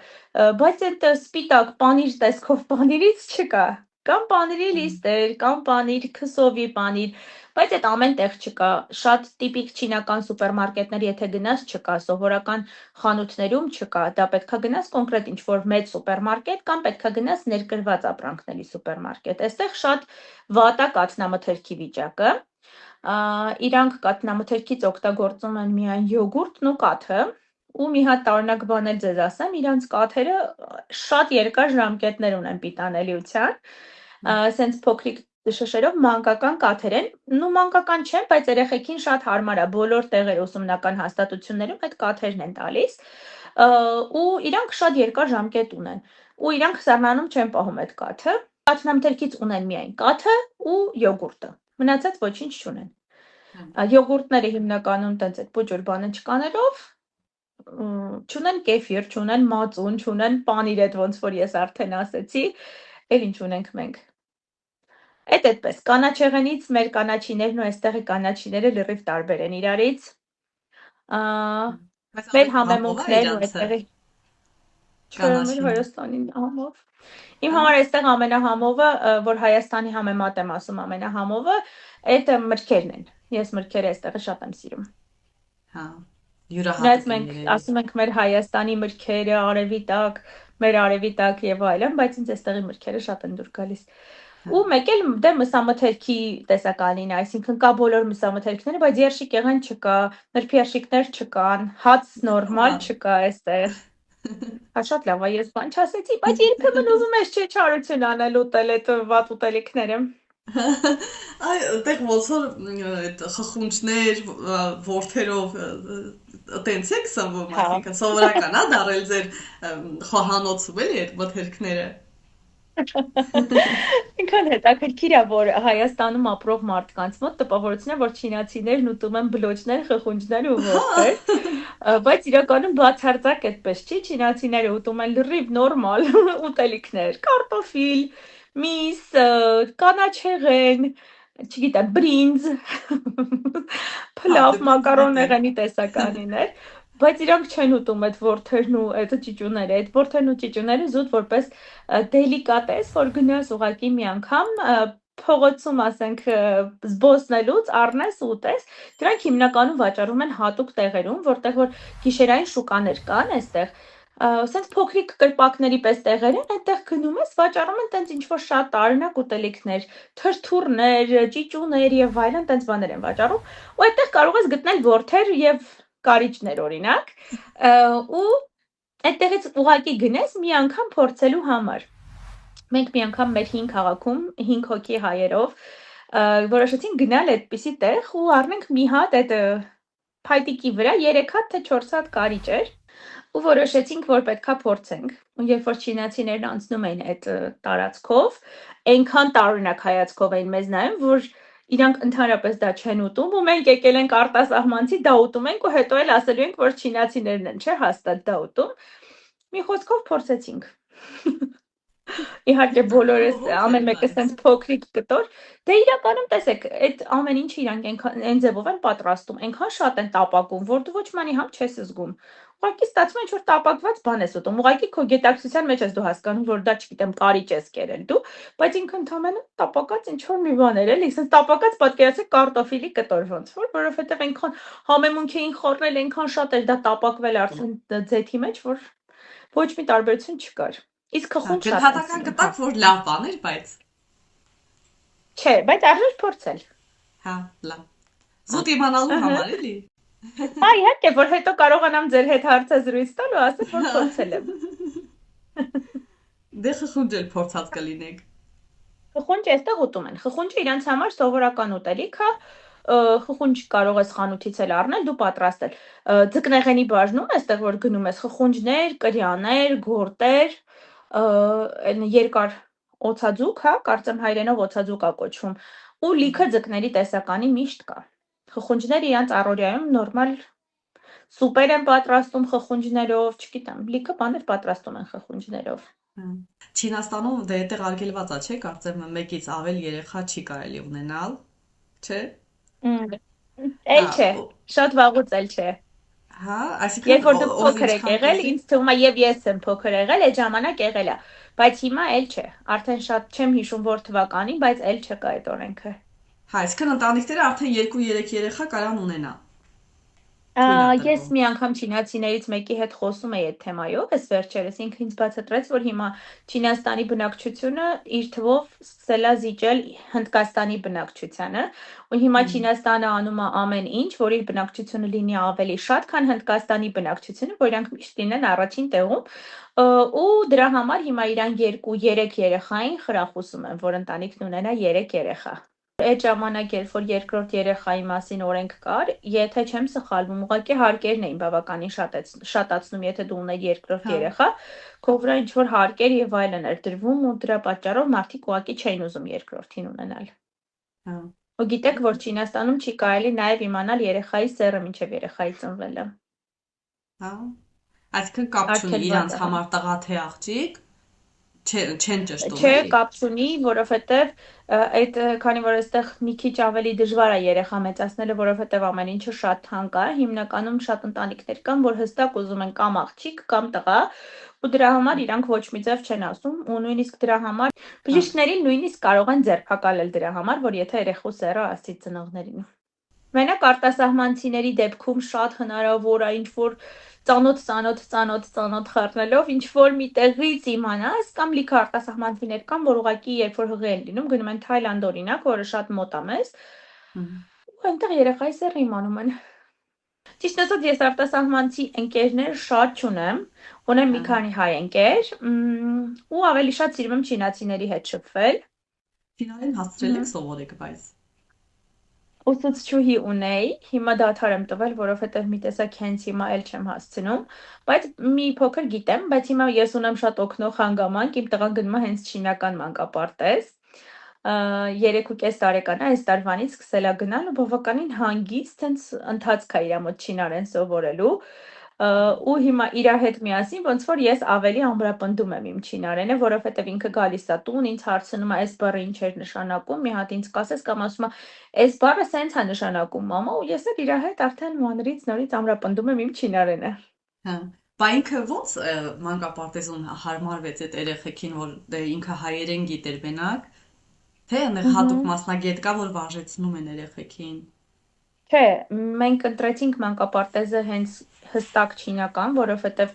բայց այդ սպիտակ պանիր տեսքով պանիրից չկա։ Կամ պանիրի լիստեր, կամ պանիր, քսովի պանիր, բայց այդ ամեն տեղ չկա։ Շատ տիպիկ չինական սուպերմարկետներ, եթե գնաս, չկա, սովորական խանութներում չկա, դա պետքա գնաս կոնկրետ ինչ-որ մեծ սուպերմարկետ կամ պետքա գնաս ներկրված ապրանքների սուպերմարկետ։ Այստեղ շատ վատ է կաթնամթերքի վիճակը։ Իրանք կաթնամթերքից օգտագործում են միայն յոգուրտն ու կաթը, ու մի հատ տարօրինակ բան էլ ձեզ ասեմ, իրանց կաթերը շատ երկար ժամկետներ ունեն պիտանելիության, սենց փոքրիկ շշերով մանկական կաթեր են, մանկական չեն, բայց երեխեքին շատ հարմար է, բոլոր տեղեր ուսումնական հաստատություններում այդ կաթերն են տալիս, ու իրանք շատ երկար ժամկետ ունեն, ու իրանք սահմանում չեն պահում այդ կաթը, կաթնամթերքից ունեն միայն կաթը ու յոգուրտը, մնացած ոչինչ չունեն։ Յոգուրտները հիմնականում տենց այդ բուջուր բանը չկանելով, չունեն կեֆիր, չունեն մածուն, չունեն պանիր, այդ ոնց որ ես արդեն ասեցի, էլ ինչ ունենք մենք։ Այդ այդպես, կանաչեղենից մեր կանաչիներն ու այստեղի կանաչիները լրիվ տարբեր են իրարից։ Մեր համեմունքներն ու այստեղի մեր Հայաստանի համով։ Իմ համար այստեղ ամենահամովը, որ Հայաստանի համեմատ եմ ասում ամենահամովը, այդ մրգերն են։ Ես մրգերը այստեղը շատ եմ սիրում։ Հա, յուրահատուկ մենք ասում ենք մեր Հայաստանի մրգերը, արևի տակ, մեր արևի տակ եւ այլն, բայց ինձ այստեղի մրգերը շատ են դուր գալիս։ Ու մեկ էլ դե մսամթերքի տեսականին, այսինքն կա բոլոր մսամթերքները, բայց երշիկեղեն չկա, նրբերշիկներ չկան, հաց նորմալ չկա այստեղ։ Շատ լավ է, ես բան չասեցի, բայց երբեմն ուզում ես չէ չարություն անել ուտել այդ վատ ուտելիքները։ Այ այդտեղ ոնց որ այդ խխունջներ, ворթերով տենց եք սնվում, այսինքն սովորական է դարել ձեր խոհանոցում էլի այդ մթերքները։ Ինքան հետաքրքիր է, որ Հայաստանում ապրող մարդկանց մոտ տպավորությունն է, որ չինացիներն ուտում են բլոճներ, խխունջներ ու ворթեր, բայց իրականում բացարձակ այդպես չի, չինացիները ուտում են լրիվ նորմալ ուտելիքներ, կարտոֆիլ, միս, կանաչեղեն, չգիտեմ, բրինձ, փլավ, մակարոնեղենի տեսականիներ, բայց իրանք չեն ուտում այդ ворթերն ու այդ ճիճուները, այդ ворթերն ու ճիճուները զուտ որպես դելիկատես, որ գնաս ուղղակի մի անգամ փողոցում, ասենք, զբոսնելուց առնես ու ուտես, դրանք հիմնականում վաճառում են հատուկ տեղերում, որտեղ որ գիշերային շուկաներ կան այստեղ, սենց փոքրիկ կրպակների պես տեղեր են, այդտեղ գնում ես, վաճառում են տենց ինչ-որ շատ տարօրինակ ուտելիքներ, թրթուրներ, ճիճուներ եւ այլն, տենց բաներ են վաճառում, ու այդտեղ կարող ես գտնել ворթեր եւ կարիճներ օրինակ, ու այդտեղից ուղղակի գնես մի անգամ փորձելու համար։ Մենք մի անգամ մեր 5 քաղաքում 5 հոգի հայերով որոշեցինք գնալ այդպիսի տեղ ու առնենք մի հատ այդ փայտիկի վրա 3 հատ թե 4 հատ կարիճ էր ու որոշեցինք, որ պետքա փորձենք։ Ու երբ որ չինացիներն անցնում էին այդ տարածքով, այնքան տարօրինակ հայացքով էին մեզ նայում, որ իրանք ընդհանրապես դա չեն ուտում ու մենք եկել ենք արտասահմանցի դա ուտում ենք ու հետո էլ ասելու ենք, որ չինացիներն են, չէ, հաստատ դա ուտում։ Մի խոսքով փորձեցինք։ Իհարկե բոլորս ամեն մեկը sense փոքրիկ կտոր, դե իրականում տեսեք, այդ ամեն ինչը իրանք այն ձևով են պատրաստում, այնքան շատ են տապակում, որ դու ոչ մանի համ չես զգում։ Ուղղակի ստացվում է ինչ-որ տապակված բան ես ուտում, ուղղակի քո գիտակցության մեջ ես դու հասկանում, որ դա չգիտեմ կարիճ ես կերել դու, բայց ինքը ընդհանրապես տապակած ինչ-որ մի բան էր, էլի, sense տապակած պատկերացեք կարտոֆիլի կտոր ոնց որ, որովհետև այնքան համեմունք էին խորնել, այնքան շատ էր դա տապակվել արդեն ձեթի մեջ, որ ոչ մի տարբերություն չկար։ Իսկ խխունջ շատ գտական գտակ, որ լավ բան էր, բայց չէ, բայց արժեր փորձել։ Հա, լավ։ Զուտ իմանալու համար էլի։ Հա, իհարկե, որ հետո կարողանամ ձեր հետ հարցազրույց տալ ու ասել, որ փորձել եմ։ Դե խխունջ էլ փորձած կլինեք։ Խխունջ այստեղ ուտում են։ Խխունջը իրանց համար սովորական ուտելիք է, խխունջ կարող ես խանութից էլ առնել, դու պատրաստել։ Ձկնեղենի բաժնում այստեղ որ գնում ես խխունջներ, կրյաներ, գորտեր, երկար օծաձուկ, հա, կարծեմ հայերենով օծաձուկ է կոչվում, ու լիքը ձկների տեսականի միշտ կա։ Խխունջները իրանց առօրյայում նորմալ սուպեր են պատրաստում խխունջներով, չգիտեմ, լիքը բաներ պատրաստում են խխունջներով։ Չինաստանում դե այդտեղ արգելված է, չէ՞, կարծեմ մեկից ավել երեխա չի կարելի ունենալ, չէ՞։ Մ, Հա, Էլ չէ, շատ վաղուց էլ չէ։ հա, Երբ այսինքն որ դուք ով փոքր եք ինչքան եղել, կուզի։ ինձ թվում է եւ ես եմ փոքր եղել, այդ ժամանակ եղել է, բայց հիմա էլ չէ։ Արդեն շատ չեմ հիշում որ թվականին, բայց էլ չկա այդ օրենքը։ Հա, այսինքն ընտանիքները արդեն 2-3 երեխա կարան ունենա։ Թույլ է Ես տրվում։ մի անգամ չինացիներից մեկի հետ խոսում էի այդ թեմայով, այս վերջերս ինքը ինձ բացատրեց, որ հիմա Չինաստանի բնակչությունը իր թվով սկսել է զիջել Հնդկաստանի բնակչությանը, ու հիմա Չինաստանը անում է ամեն ինչ, որ իր բնակչությունը լինի ավելի շատ, քան Հնդկաստանի բնակչությունը, որ իրանք միշտ լինեն առաջին տեղում, ու դրա համար հիմա իրան 2-3 երեխային խրախուսում են, որ ընտանիքն ունենա 3 երեխա։ Այդ ժամանակ, երբ որ երկրորդ երեխայի մասին օրենք կար, եթե չեմ սխալվում, ուղղակի հարկերն էին բավականին շատացնում, եթե դու ունեիր երկրորդ Հա, երեխա, քո վրա ինչ-որ հարկեր եւ այլն էր դրվում ու դրա պատճառով մարդիկ ուղղակի չէին ուզում երկրորդին ունենալ։ հա, Ու գիտեք, որ Չինաստանում չի կարելի նաեւ իմանալ երեխայի սեռը մինչեւ երեխայի ծնվելը։ հա։ Այսինքն կապ չունի Արգելված իրանց է, հա։ համար տղա թե աղջիկ, չեն ճշտում, Չէ, էլի։ կապ չունի, որովհետև այդ քանի որ այստեղ մի քիչ ավելի դժվար է երեխա մեծացնելը, որովհետև ամեն ինչը շատ թանկ է, հիմնականում շատ ընտանիքներ կան, որ հստակ ուզում են կամ աղջիկ, կամ տղա, ու դրա համար իրանք ոչ մի ձև չեն ասում, ու նույնիսկ դրա համար Հա, բժիշկներին նույնիսկ կարող են ձերբակալել դրա համար, որ եթե երեխու սեռը ասի ծնողներին։ Մենակ արտասահմանցիների դեպքում շատ հնարավոր է ինչ-որ ծանոթ խառնելով ինչ-որ մի տեղից իմանաս, կամ լիքը արտասահմանցիներ կան, որ ուղղակի երբ որ հղի են լինում, գնում են Թայլանդ օրինակ, որը շատ մոտ է մեզ, ու այնտեղ երեխայի սեռը իմանում են։ Ճիշտ ասած, ես արտասահմանցի ընկերներ շատ չունեմ, ունեմ մի հա։ քանի հայ ընկեր, ու ավելի շատ սիրում եմ չինացիների հետ շփվել։ Ֆինալին հասցրել եք սովորեք, բայց։ Ուսուցչուհի ունեի, հիմա դադար եմ տվել, որովհետև մի տեսակ հենց հիմա էլ չեմ հասցնում, բայց մի փոքր գիտեմ, բայց հիմա ես ունեմ շատ օգնող հանգամանք, իմ տղան գնում է հենց չինական մանկապարտեզ, 3.5 տարեկան է, այս տարվանից սկսել է գնալ ու բավականին հանգիստ հենց ընթացք է իրա մոտ չինարեն սովորելու, ու հիմա իրա հետ միասին ոնց որ ես ավելի ամրապնդում եմ իմ չինարենը, որովհետև ինքը գալիս է տուն, ինձ հարցնում է այս բառը ինչ էր նշանակում, մի հատ ինձ կասես կամ ասում է այս բառը սենց է նշանակում մամա, ու ես էլ իրա հետ արդեն մանրից նորից ամրապնդում եմ իմ չինարենը։ Հա։ Բա ինքը ոնց մանկապարտեզում հարմարվեց այդ երեխեքին, որ դե ինքը հայերեն գիտեր մենակ, թե այնտեղ հատուկ մասնագետ կա, որ վարժեցնում են երեխեքին։ Չէ, մենք ընտրեցինք մանկապարտեզը հենց հստակ չինական, որովհետև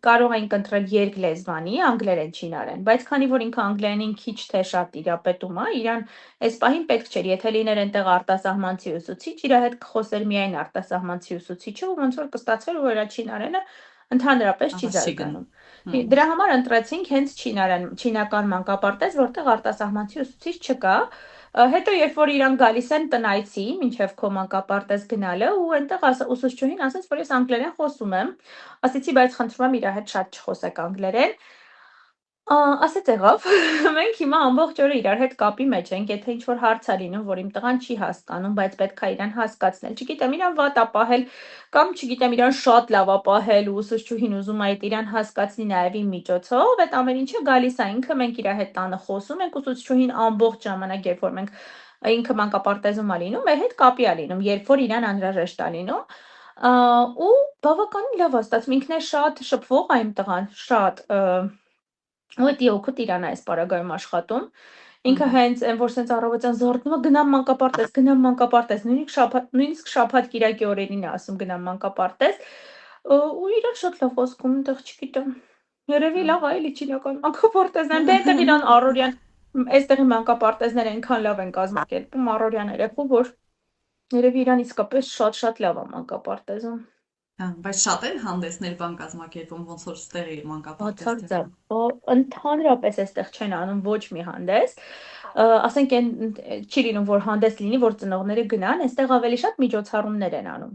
կարող էինք ընտրել երկլեզվանի, անգլերեն չինարեն, բայց քանի որ ինքը անգլերենին քիչ թե շատ տիրապետում է, իրան այս պահին պետք չէր, եթե լիներ այնտեղ արտասահմանցի ուսուցիչ, իր հետ կխոսեր միայն արտասահմանցի ուսուցիչը, ու ոնց որ կստացվեր, որ իր չինարենը ընդհանրապես չի Ահա չի գնում։ զարգանում։ Հմ, Դրա համար ընտրեցինք հենց չինական մանկապարտեզ, որտեղ արտասահմանցի ուսուցիչ չկա, հետո երբ որ իրանք գալիս են տնայցի, մինչև քո մանկապարտեզ գնալը, ու այնտեղ ուսուցչուհին ասաց, որ ես անգլերեն խոսում եմ, ասեցի, բայց խնդրում եմ իր հետ շատ չխոսեք անգլերեն, ասեց եղավ, մենք հիմա ամբողջ օրը իրար հետ կապի մեջ ենք, եթե ինչ-որ հարց է լինում, որ իմ տղան չի հասկանում, բայց պետք է իրան հասկացնել, չգիտեմ, իրան վատ է պահել, կամ չգիտեմ, իրան շատ լավ է պահել, ու ուսուցչուհին ուզում է այդ իրան հասկացնի նաև իմ միջոցով, այդ ամեն ինչը գալիս է ինքը, մենք իր հետ տանը խոսում ենք, ուսուցչուհին ամբողջ ժամանակ, երբ որ մենք ինքը մանկապարտեզում է լինում, մեր հետ կապի է լինում, երբ որ իրան անհրաժեշտ է լինում, ու բավականին լավ է ստացվում, ինքն է շատ շփվող է իմ տղան, շատ ու էդի օգուտ իրան է այս պարագայում աշխատում։ Ինքը հմ, հենց այն որ սենց առավոտյան զարթնում է գնամ մանկապարտեզ, նույնիսկ շաբաթ կիրակի օրերին է ասում գնամ մանկապարտեզ, ու իրան շատ լավ խոսքում, այնտեղ չգիտեմ։ Երևի լավ է էլի չինական մանկապարտեզն են, դե այնտեղ իրան առօրյան այստեղի մանկապարտեզները այնքան լավ են կազմակերպում առօրյան երեկո, որ երևի իրան իսկապես շատ-շատ լավ է մանկապարտեզում։ հա, բայց շատ են հանդեսներ բան կազմակերպում, ոնց որ ստեղի Բացարձակ, մանկապարտեզներում։ ընդհանրապես այստեղ չեն անում ոչ մի հանդես, ասենք այն չի լինում, որ հանդես լինի, որ ծնողները գնան, այստեղ ավելի շատ միջոցառումներ են անում։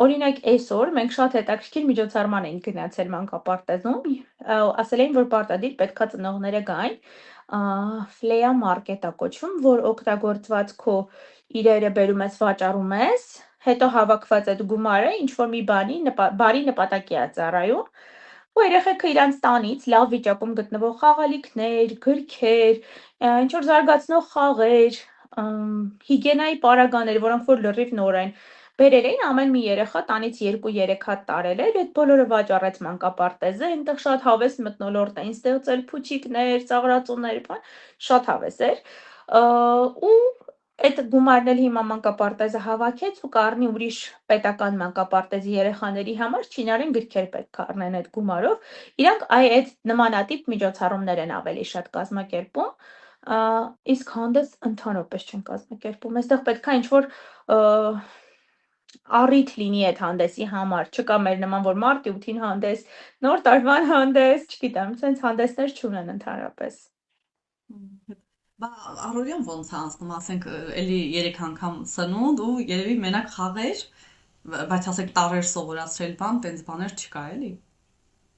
Օրինակ այսօր մենք շատ հետաքրքիր միջոցառման ենք գնացել մանկապարտեզում, ասել էին, որ պարտադիր պետքա ծնողները գային, ֆլեա մարկետ է կոչվում, որ օգտագործված քո իրերը բերում ես, վաճառում ես, հետո հավաքված այդ գումարը ինչ որ մի բարի նպատակի է ծառայում, ու երեխեքը իրանց տանից լավ վիճակում գտնվող խաղալիքներ, գրքեր, ինչ որ զարգացնող խաղեր, հիգիենայի պարագաներ, որոնք որ լրիվ նոր են, բերել էին ամեն մի երեխա տանից 2-3 հատ տարել էր, այդ բոլորը վաճառեց մանկապարտեզը, այնտեղ շատ հավես մթնոլորտ էին ստեղծել, փուչիկներ, ծաղրածուներ, բան, շատ հավես էր, ու այդ գումարն էլ հիմա մանկապարտեզը հավաքեց ու կառնի ուրիշ պետական մանկապարտեզի երեխաների համար չինարեն գրքեր պետք է առնեն այդ գումարով։ Իրանք այդ նմանատիպ միջոցառումներ են ավելի շատ կազմակերպում, իսկ հանդես ընդհանրապես չեն կազմակերպում։ Այստեղ պետք է ինչ-որ առիթ լինի այդ հանդեսի համար, չկա մեր նման, որ մարտի 8-ին հանդես, նոր տարվան հանդես, չգիտեմ, սենց հանդեսներ չունեն ընդհանրապես։ Բա առօրյան ոնց է անցնում, ասենք էլի 3 անգամ սնունդ ու երևի մենակ խաղեր, բայց ասենք տարեր սովորացրել բան, տենց բաներ չկա էլի։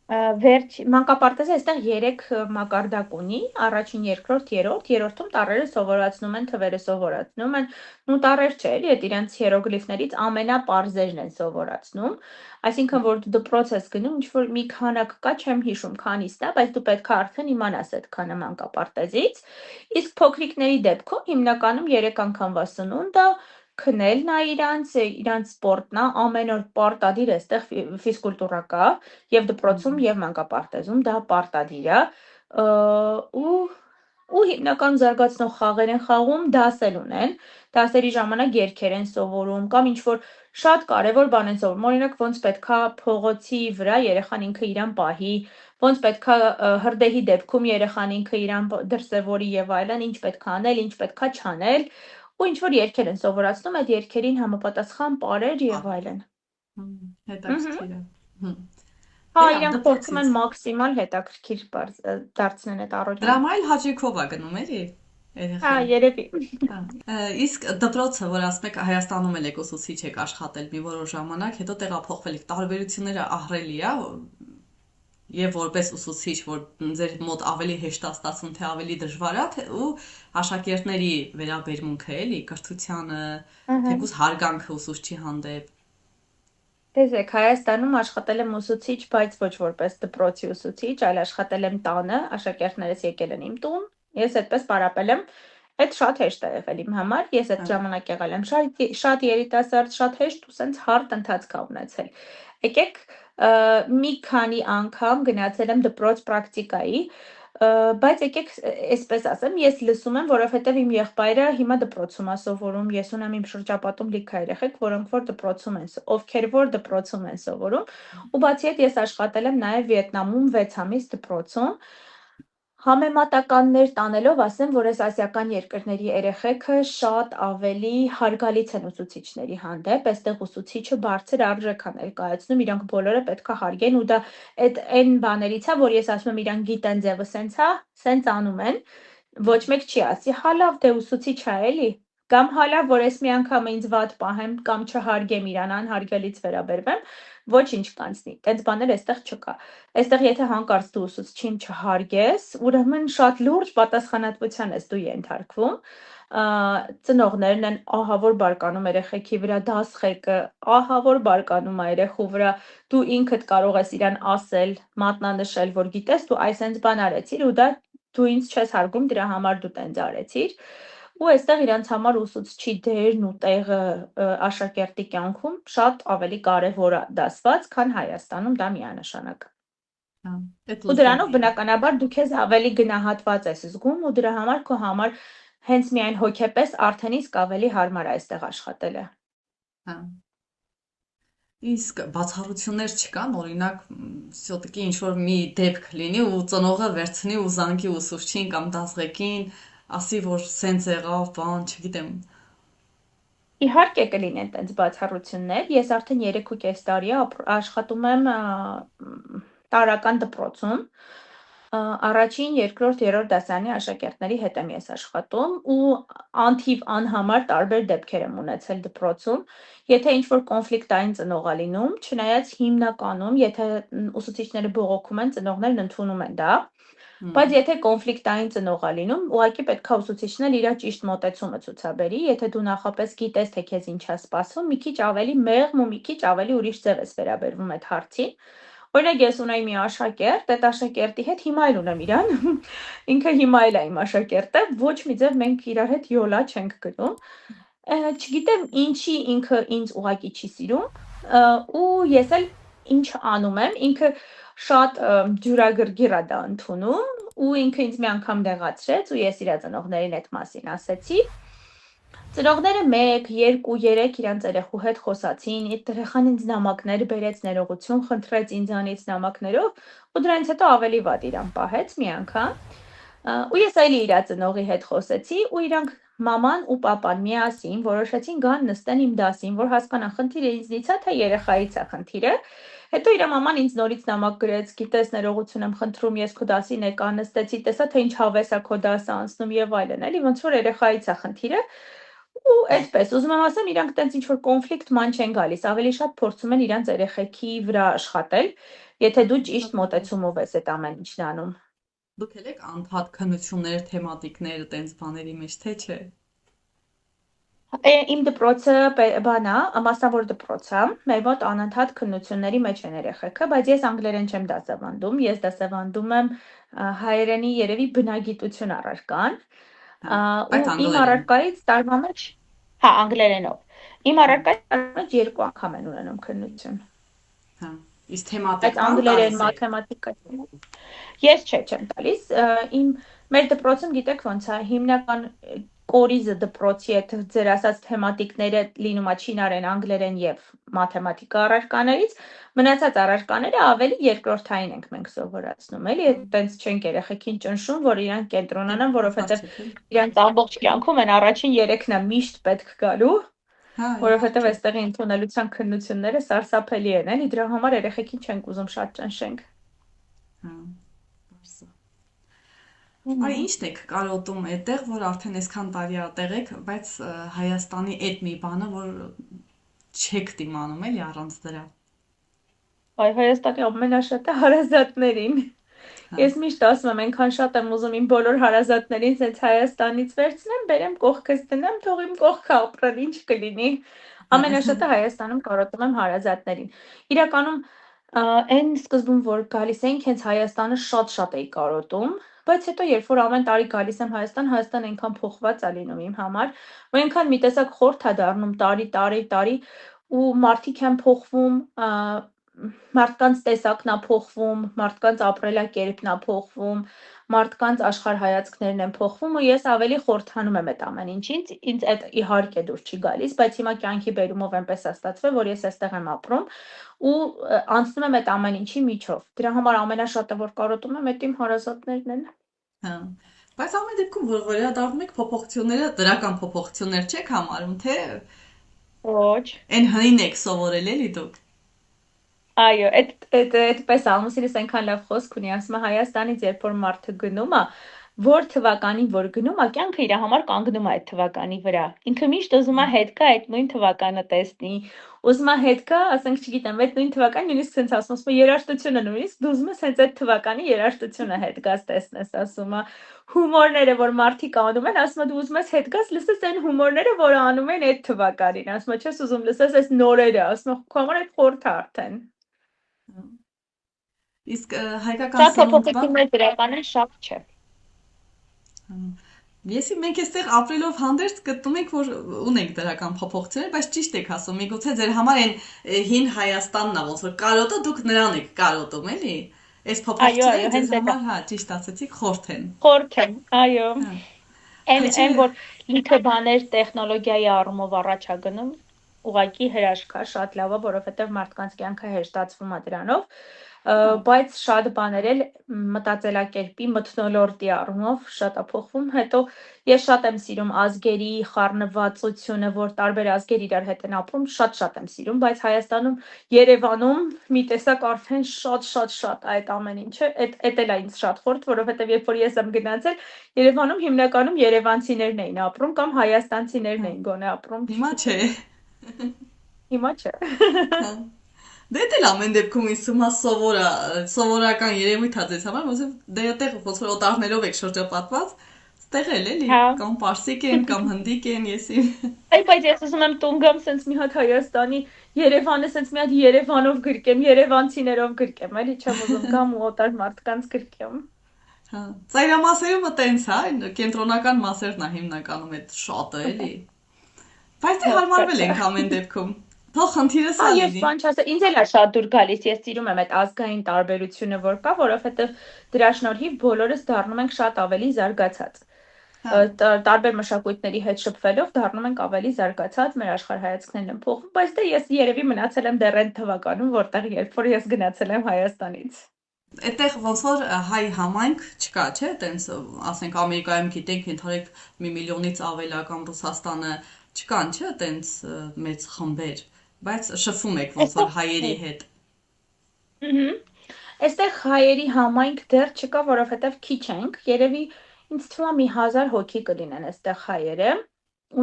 Մանկապարտեզը այստեղ 3 մակարդակ ունի, առաջին, երկրորդ, երրորդում տառերը սովորացնում են, թվերը սովորացնում են, նու տառեր չէ, էլի, այդ իրենց հիերոգլիֆներից ամենապարզերն են սովորացնում, այսինքն, որ դու դպրոց ես գնում, ինչ-որ մի քանակ կա, չեմ հիշում քանիստ է, բայց դու պետք է արդեն իմանաս այդ քանը մանկապարտեզից, իսկ փոքրիկների դեպքում հիմնականում 3 անգամվա սնունդ է, քնելն է իրանց սպորտն է, ամեն օր պարտադիր է այստեղ ֆիզկուլտուրա կա, եւ դպրոցում եւ մանկապարտեզում դա պարտադիր է, ու հիմնական զարգացնող խաղեր են խաղում, դասեր ունեն, դասերի ժամանակ երգեր են սովորում, կամ ինչ-որ շատ կարևոր բան են սովորում, օրինակ ոնց պետքա փողոցի վրա երեխան ինքը իրան պահի, ոնց պետքա հրդեհի դեպքում երեխան ինքը իրան դրսևորի եւ այլն, ինչ պետքա անել, ինչ պետքա չանել, ու ինչ-որ երգեր են սովորացնում, այդ երգերին համապատասխան պարեր եւ այլն։ Հետաքրքիր է։ Հա, իրանք փորձում են մաքսիմալ հետաքրքիր դարձնեն այդ առօրյան։ Դրա մայլ հաճույքով է գնում էլի։ Հա, երևի։ Իսկ դպրոցը, որ ասում եք Հայաստանում էլ եք ուսուցիչ եք աշխատել մի որոշ ժամանակ, հետո տեղափոխվել եք, տարբերությունները ահռելի է եւ որպես ուսուցիչ, որ ձեր մոտ ավելի հեշտ է ստացվում, թե ավելի դժվար է, ու աշակերտների վերաբերմունքը էլի, կրթությանը, թեկուզ հարգանքը ուսուցչի հանդեպ։ Տեսեք, Հայաստանում աշխատել եմ ուսուցիչ, բայց ոչ որպես դպրոցի ուսուցիչ, այլ աշխատել եմ տանը, աշակերտներս եկել են իմ տուն, ես այդպես պարապել եմ, այդ շատ հեշտ է եղել իմ համար, ես այդ ժամանակ եղել եմ շատ երիտասարդ, շատ հեշտ ու սենց հարթ ընթացք ա ունեցել։ Եկեք մի քանի անգամ գնացել եմ դպրոց պրակտիկայի, բայց եկեք այսպես ասեմ, ես լսում եմ, որովհետև իմ եղբայրը հիմա դպրոցում է սովորում, ես ունեմ իմ շրջապատում լիքը երեխեք, որոնք որ դպրոցում են, ովքեր որ դպրոցում են սովորում, ու բացի այդ ես աշխատել եմ նաև Վիետնամում 6 ամիս դպրոցում, Համեմատականներ տանելով ասեմ, որ այս ասիական երկրների երեխեքը շատ ավելի հարգալից են ուսուցիչների հանդեպ, այստեղ ուսուցիչը բարձր արժեք է ներկայացնում, իրանք բոլորը պետք է հարգեն ու դա այդ այն բաներից է, որ ես ասում եմ իրանք գիտեն ձևը սենց է, սենց անում են, ոչ մեկ չի ասի, հա լավ, դե ուսուցիչ է էլի, կամ հա լավ, որ ես մի անգամ ինձ վատ պահեմ կամ չհարգեմ իրան, անհարգալից վերաբերվեմ, ոչինչ կանցնի, տենց բաներ այստեղ չկա։ Այստեղ եթե հանկարծ դու ուսուցչին չհարգես, ուրեմն շատ լուրջ պատասխանատվության ես դու ենթարկվում, ծնողներն են ահավոր բարկանում երեխեքի վրա, դասղեկը ահավոր բարկանում է երեխու վրա, դու ինքդ կարող ես իրան ասել, մատնանշել, որ գիտես դու այս բան արեցիր ու դա դու ինձ չես հարգում, դրա համար դու տենց արեցիր, ու այստեղ իրանց համար ուսուցչի դերն ու տեղը աշակերտի կյանքում շատ ավելի կարևոր է դասված, քան Հայաստանում դա միանշանակ է։ Ու դրանով բնականաբար դու քեզ ավելի գնահատված ես զգում ու դրա համար քո համար հենց միայն հոգեպես արդեն իսկ ավելի հարմար է այստեղ աշխատելը։ Իսկ բացառություններ չկան, օրինակ, всё-таки ինչ-որ մի դեպք լինի ու ծնողը վերցնի ու զանգի ուսուցչին կամ դասղեկին, ասի, որ սենց եղավ, բան, չգիտեմ։ Իհարկե կլինեն տենց բացառություններ, ես արդեն 3.5 տարի աշխատում եմ տարրական դպրոցում, առաջին, երկրորդ, երրորդ դասարանի աշակերտների հետ եմ ես աշխատում ու անթիվ անհամար տարբեր դեպքեր եմ ունեցել դպրոցում, եթե ինչ-որ կոնֆլիկտային ծնող է լինում, չնայած հիմնականում, եթե ուսուցիչները բողոքում են, ծնողներն ընդունում են դա, բայց եթե կոնֆլիկտային ծնող է լինում, ուղղակի պետք է ուսուցիչն էլ իր ճիշտ մոտեցումը ցուցաբերի, եթե դու նախապես գիտես, թե քեզ ինչ է սպասվում, մի քիչ ավելի մեղմ ու մի քիչ ավելի ուրիշ ձև ես վերաբերվում այդ հարցին, Օրինակ ես ունեի մի աշակերտ, այդ աշակերտի հետ հիմա էլ ունեմ իրան, ինքը հիմա էլ է իմ աշակերտը, ոչ մի ձև մենք իրար հետ յոլա չենք գնում, չգիտեմ ինչի ինքը ինձ ուղակի չի սիրում, ու ես էլ ինչ անում եմ, ինքը շատ ջուրագրգիռ է դա ընդունում, ու ինքը ինձ մի անգամ դեղացրեց, ու ես իրա ծնողներին այդ մասին ասեցի, ծնողները 1, 2, 3 իրանց երեխու հետ խոսացին, այդ երեխան ինձ նամակներ բերեց, ներողություն խնդրեց ինձանից նամակներով, ու դրանից հետո ավելի վատ իրան պահեց մի անգամ, ու ես այլի իրա ծնողի հետ խոսեցի, ու իրանք մաման ու պապան միասին որոշեցին գան նստեն իմ դասին, որ հասկանան խնդիրը ինձնից է, թե երեխայից է խնդիրը, հետո իրա մաման ինձ նորից նամակ գրեց, գիտես ներողություն եմ խնդրում, ես քո դասին եկա նստեցի, տեսա թե ինչ հավես է քո դասը անցնում եւ այլն, էլի ոնց որ երեխայից է խնդիրը, ու այդպես, ուզում եմ ասեմ, իրանք տենց ինչ-որ կոնֆլիկտ ման չեն գալիս, ավելի շատ փորձում են իրանց երեխեքի վրա աշխատել, եթե դու ճիշտ մոտեցումով ես այդ ամեն ինչն անում։ Դուք եք անդադ քննություններ, թեմատիկներ, տենց բաների մեջ, թե չէ։ Իմ դպրոցը բան է, մասնավոր դպրոց է, մեր մոտ անընդհատ քննությունների մեջ են երեխեքը, բայց ես անգլերեն չեմ դասավանդում, ես դասավանդում եմ հայերենի երևի բնագիտություն առարկան, ու իմ առարկայից տարվա մեջ, հա, անգլերենով, իմ առարկայից տարվա մեջ 2 անգամ են ունենում քննություն։ Հա, իսկ թեմատիկ Այդ անգլերեն, մաթեմատիկա։ Ես չեմ տալիս, մեր դպրոցում գիտեք ոնց է, հիմնական կորիզը դպրոցի այդ ձեր ասած թեմատիկները լինում է չինարեն, անգլերեն եւ մաթեմատիկա առարկաներից, մնացած առարկաները ավելի երկրորդային ենք մենք սովորացնում, էլի, այտենց չենք երեխեքին ճնշում, որ իրանք կենտրոնանան, որովհետեւ իրանք ամբողջ կյանքում են առաջին 3-ն է միշտ պետք գալու, որովհետեւ այստեղի ընդունելության քննությունները սարսափելի են, էլի, դրա համար երեխեքին չենք ուզում շատ ճնշենք։ Այ ի՞նչն եք կարոտում այդտեղ, որ արդեն այսքան տարի ատեղ եք, բայց Հայաստանի այդ մի բանը, որ չեք դիմանում էլի առանց դրա։ Այ Հայաստանի ամենաշատը հարազատներին։ Ես միշտ ասում եմ, այնքան շատ եմ ուզում իմ բոլոր հարազատներին ցենց Հայաստանից վերցնեմ, բերեմ կողքս դնեմ, թող իմ կողքը ապրեն, ինչ կլինի։ Ամենաշատը Հայաստանում կարոտում եմ հարազատներին։ Իրականում այն սկզբում, որ գալիս էինք, հենց Հայաստանը շատ էի կարոտում, բայց հետո երբ որ ամեն տարի գալիս եմ Հայաստան այնքան փոխված է լինում իմ համար, որ այնքան մի տեսակ խորթ է դառնում տարի ու մարդիկ են փոխվում, մարդկանց տեսակն է փոխվում, մարդկանց ապրելակերպն է փոխվում, մարդկանց աշխարհայացքներն են փոխվում ու ես ավելի խորթանում եմ այդ ամեն ինչից, ինձ այդ իհարկե դուր չի գալիս, բայց հիմա կյանքի բերումով այնպես է ստացվել, որ ես այստեղ եմ ապրում ու անցնում եմ այդ ամեն ինչի միջով։ Դրա համար ամենաշատը որ կարոտում եմ, այդ իմ հարազատներն են։ Հա։ Բայց ամեն դեպքում որ վերադառնում եք փոփոխությունները, դրական փոփոխություններ չեք համարում, թե ոչ։ Այն հին եք սովորել էլի դուք։ Այո, այդպես ամուսինս այնքան լավ խոսք ունի, ասում է Հայաստանից երբ որ մարդը գնում է, որ թվականին որ գնում է, կյանքը իր համար կանգնում է այդ թվականի վրա։ Ինքը միշտ ուզում է հետ գա այդ նույն թվականը տեսնի, ուզում է հետ գա, ասենք չգիտեմ, այդ նույն թվականին նույնիսկ sense ասում է երաժշտությունը նույնիսկ դու ուզում ես հենց այդ թվականի երաժշտությունը հետ գաս տեսնես, ասում է հումորները, որ մարդիկ անում են, ասում է դու ուզում ես հետ գաս, լսես այն հումորները, որ անում են այդ թվականին, ասում է չես ուզում լսես այս նորերը, ասում է քո համար այդ խորթ է արդեն։ Իսկ հայկական սնունդը դրական շատ չէ։ Եսի մենք այստեղ ապրելով հանդերձ գտնում ենք, որ ունենք դրական փոփոխություններ, բայց ճիշտ եք ասում, միգուցե ձեր համար այն հին Հայաստանն է, ոնց որ կարոտը դուք նրան եք կարոտում, էլի։ Այս փոփոխությունները ձեզ համար, հա, ճիշտ ասեցիք, խորթ են։ Խորթ են, այո։ Այն որ լիքը բաներ տեխնոլոգիայի առումով առաջ է գնում, ուղղակի հրաշք է, շատ լավ է, որովհետև մարդկանց կյանքը հեշտացվում է դրանով, բայց շատ բաներ էլ մտածելակերպի մթնոլորտի առումով շատ է փոխվում, հետո ես շատ եմ սիրում ազգերի խառնվածությունը, որ տարբեր ազգեր իրար հետ են ապրում, շատ եմ սիրում, բայց Հայաստանում, Երևանում մի տեսակ արդեն շատ այդ ամեն ինչը, էդ էլ է ինձ շատ խորթ, որովհետև երբ որ ես եմ գնացել, Երևանում հիմնականում երևանցիներն էին ապրում կամ հայաստանցիներն էին գոնե ապրում։ Հիմա չէ։ Հիմա չէ։ Դե դել ամեն դեպքում ինձ հիմա սովորական երևույթ է ձեզ համար, որովհետև դե այդտեղ ոնց որ օտարներով եք շրջապատված, տեղել էլի, Հա։ կամ պարսիկ են, կամ հնդիկ են, եսի։ Այ բայց ես ուզում եմ տուն գամ սենց մի հատ Հայաստանի Երևանը սենց մի հատ Երևանով գրկեմ, երևանցիներով գրկեմ, էլի չեմ ուզում գամ ու օտար մարդկանց գրկեմ։ Հա, ծայրամասերումը տենց հա, կենտրոնական մասերն է հիմնականում այդ շատը էլի։ Բայց դե հարմարվել ենք ամեն դեպքում։ Թող խնդիրը Հա, սա եւ լինի։ բան չասա, ինձ էլ է շատ դուր գալիս, ես սիրում եմ այդ ազգային տարբերությունը, որ կա, որովհետեւ դրա շնորհիվ բոլորս դառնում ենք շատ ավելի զարգացած։ Հա, Տարբեր մշակույթների հետ շփվելով դառնում ենք ավելի զարգացած, մեր աշխարհայացքներն են փոխվում, բայց դե ես երևի մնացել եմ դեռ այն թվականում, որտեղ երբ որ ես գնացել եմ Հայաստանից։ այդտեղ ոնց որ հայ համայնք չկա, չէ՞, տենց ասենք Ամերիկայում գիտենք ընդհանրեք 1 միլիոնից ավել կամ Ռուսաստանը չկան, չէ՞, տենց մեծ խմբեր, բայց շփվում եք ոնց որ հայերի հետ։ Այստեղ հայերի համայնք դեռ չկա, որովհետև քիչ ենք, երևի ինձ թվում է մի 1000 հոգի կլինեն այստեղ հայերը։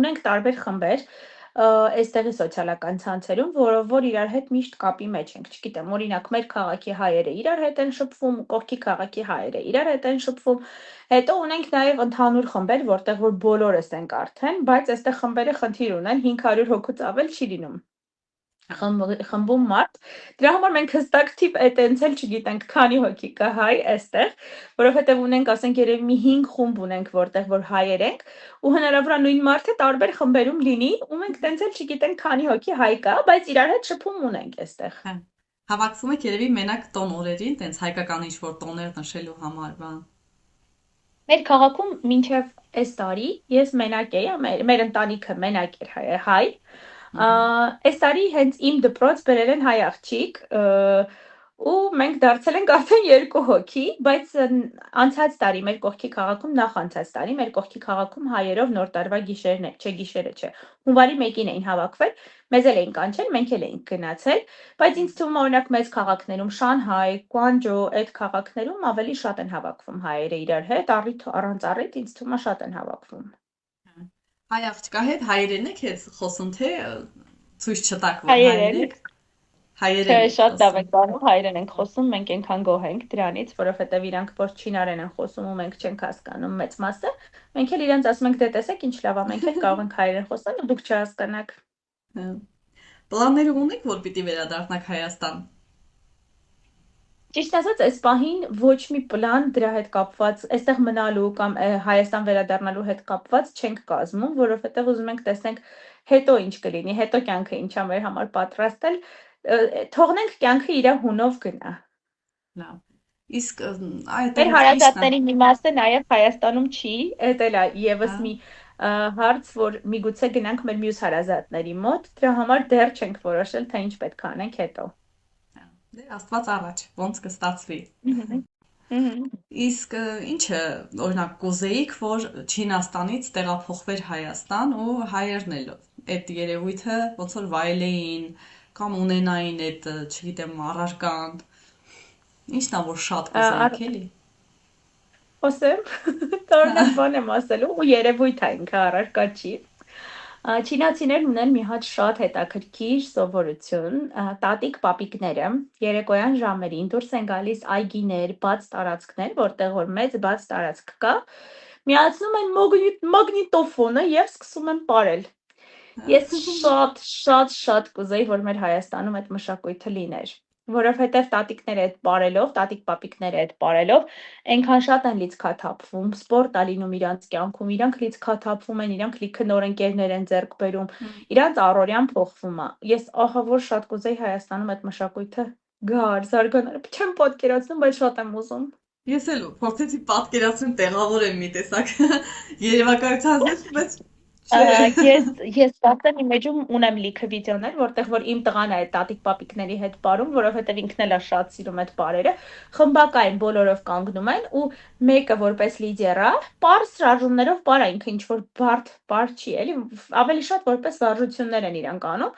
Ունենք տարբեր խմբեր այստեղի սոցիալական ցանցերում, որ իրար հետ միշտ կապի մեջ ենք։ Չգիտեմ, օրինակ մեր քաղաքի հայերը իրար հետ են շփվում, կողքի քաղաքի հայերը իրար հետ են շփվում։ Հետո ունենք նաև ընդհանուր խմբեր, որտեղ որ բոլորս ենք արդեն, բայց այստեղ խմբերը խնդիր ունեն 500 հոգուց ավել չի լինում խմբում մարդ։ Դրա համար մենք հստակ թիվ այտենց էլ չգիտենք քանի հոգի կա հայ այստեղ, որովհետև ունենք, ասենք երևի մի 5 խումբ ունենք, որտեղ որ հայեր ենք, ու հնարավոր է նույն մարդը տարբեր խմբերում լինի, ու մենք տենց էլ չգիտենք քանի հոգի հայ կա, բայց իրար հետ շփում ունենք այստեղ։ Հա, հավաքվում եք երևի մենակ տոն օրերին, տենց հայկական ինչ-որ տոներ նշելու համար, բան։ Մեր քաղաքում մինչև այս տարի ես մենակ էի, մեր ընտանիքը մենակ էր հայ։ Այս տարի հենց իմ դպրոց բերել են հայ աղջիկ, ու մենք դարձել ենք արդեն 2 հոգի, բայց անցած տարի մեր կողքի քաղաքում, նախ անցած տարի մեր կողքի քաղաքում հայերով նոր տարվա գիշերն է, չէ գիշերը չէ, հունվարի 1-ին էին հավաքվել, մեզ էլ էին կանչել, մենք էլ էինք գնացել, բայց ինձ թվում է օրինակ մեծ քաղաքներում, Շանհայ, Գուանջո, այդ քաղաքներում ավելի շատ են հավաքվում հայերը իրար հետ, առանց առիթ ինձ թվում է շատ են հավաքվում։ Հայ աղջկա հետ հայերեն եք ես խոսում, թե ցույց չտակ, որ Հայերեն։ հայեր եք։ Չէ, Հայերեն եք շատ լավ խոսում։ ենք բանում, հայերեն ենք խոսում, մենք այնքան գոհ ենք դրանից, որովհետև իրանք որ չինարեն են խոսում ու մենք չենք հասկանում մեծ մասը, մենք էլ իրանց ասում ենք դե տեսեք ինչ լավ է, մենք էլ կարող ենք հայերեն խոսալ ու դուք չհասկանաք։ Հա։ Պլաններ ունեք, որ պիտի վերադառնաք Հայաստան։ Ճիշտ ասած, այս պահին ոչ մի պլան դրա հետ կապված, այստեղ մնալու կամ Հայաստան վերադառնալու հետ կապված չենք կազմում, որովհետև ուզում ենք տեսնենք հետո ինչ կլինի, հետո կյանքը ինչա մեր համար պատրաստել, թողնենք կյանքը իր հունով գնա։ Լավ։ Իսկ այդ Մեր հարազատների մի մասը նաև Հայաստանում չի, էդ էլ է եւս հա, մի հարց, որ միգուցե գնանք մեր մյուս հարազատների մոտ, դրա համար դեռ չենք որոշել, թե ինչ պետք է անենք հետո։ դե Աստված առաջ, ոնց կստացվի։ Ահա։ Իսկ ինչը, օրինակ, կուզեիք, որ Չինաստանից տեղափոխվեր Հայաստան ու հայերն էլ այդ երևույթը ոնց որ վայելեին կամ ունենային այդ, չգիտեմ, առարկան։ Ինչն է, որ շատ կուզեիք, էլի։ Խոսեմ, տորնակ բան եմ ասելու ու երևույթ է ինքը առարկա չի։ Չինացիներն ունեն մի հատ շատ հետաքրքիր սովորություն, տատիկ պապիկները երեկոյան ժամերին դուրս են գալիս այգիներ, բաց տարածքներ, որտեղ որ մեծ բաց տարածք կա, միացնում են մագնիտոֆոնը եւ սկսում են պարել։ Ես շատ կուզեի, որ մեր Հայաստանում այդ մշակույթը լիներ, որովհետև տատիկները այդ պարելով, տատիկ պապիկները այդ պարելով, այնքան շատ են լիցքաթափվում, սպորտ է լինում իրանց կյանքում, իրանք լիցքաթափվում են, իրանք լիքը նոր ընկերներ են ձեռք բերում, իրանց առօրյան փոխվում է։ Ես ահավոր շատ կուզեի Հայաստանում այդ մշակույթը գար, զարգանար, չեմ պատկերացնում, բայց շատ եմ ուզում։ Ես էլ փորձեցի պատկերացնել տեղավոր եմ մի տեսակ երևակայության զես, բայց Ես դարձան իմ էջում ունեմ լիքը վիդեոներ, որտեղ որ իմ տղան է այդ տատիկ պապիկների հետ պարում, որովհետև ինքն էլ է շատ սիրում այդ պարերը, խմբակային բոլորով կանգնում են ու մեկը որպես լիդեր է, պարզ շարժումներով պարա, ինքը ինչ որ բարդ պար չի, էլի, ավելի շատ որպես շարժություններ են իրանք անում,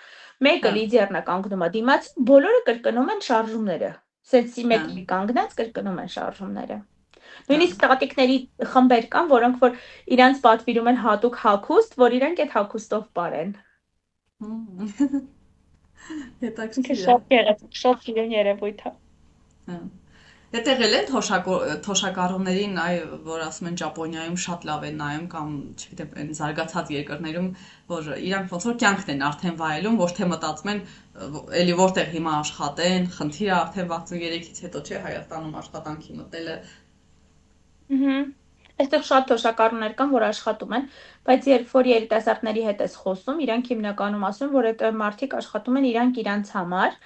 մեկը լիդերն է կանգնում է դիմաց, բոլորը կրկնում են շարժումները, սենց սիմետրիկ կանգնած կրկնում են շարժումները։ Նույնիսկ տատիկների խմբեր կան, որոնք որ իրանց պատվիրում են հատուկ հագուստ, որ իրանք այդ հագուստով պարեն։ հետաքրքիր է։ Շատ գեղեցիկ, շատ սիրուն երևույթ է։ Դե տեղել են թոշակառուներին, որ ասում են Ճապոնիայում շատ լավ են նայում կամ, չգիտեմ, այն զարգացած երկրներում, որ իրանք ոնց որ կյանքն են արդեն վայելում, ոչ թե մտածում են էլի որտեղ հիմա աշխատեն, խնդիրը արդեն 63-ից հետո չէ Հայաստանում աշխատանքի մտնելը։ Այստեղ շատ թոշակառուներ կան, որ աշխատում են, բայց երբ որ երիտասարդների հետ ես խոսում, իրանք հիմնականում ասում են, որ այդ մարդիկ աշխատում են իրանք համար,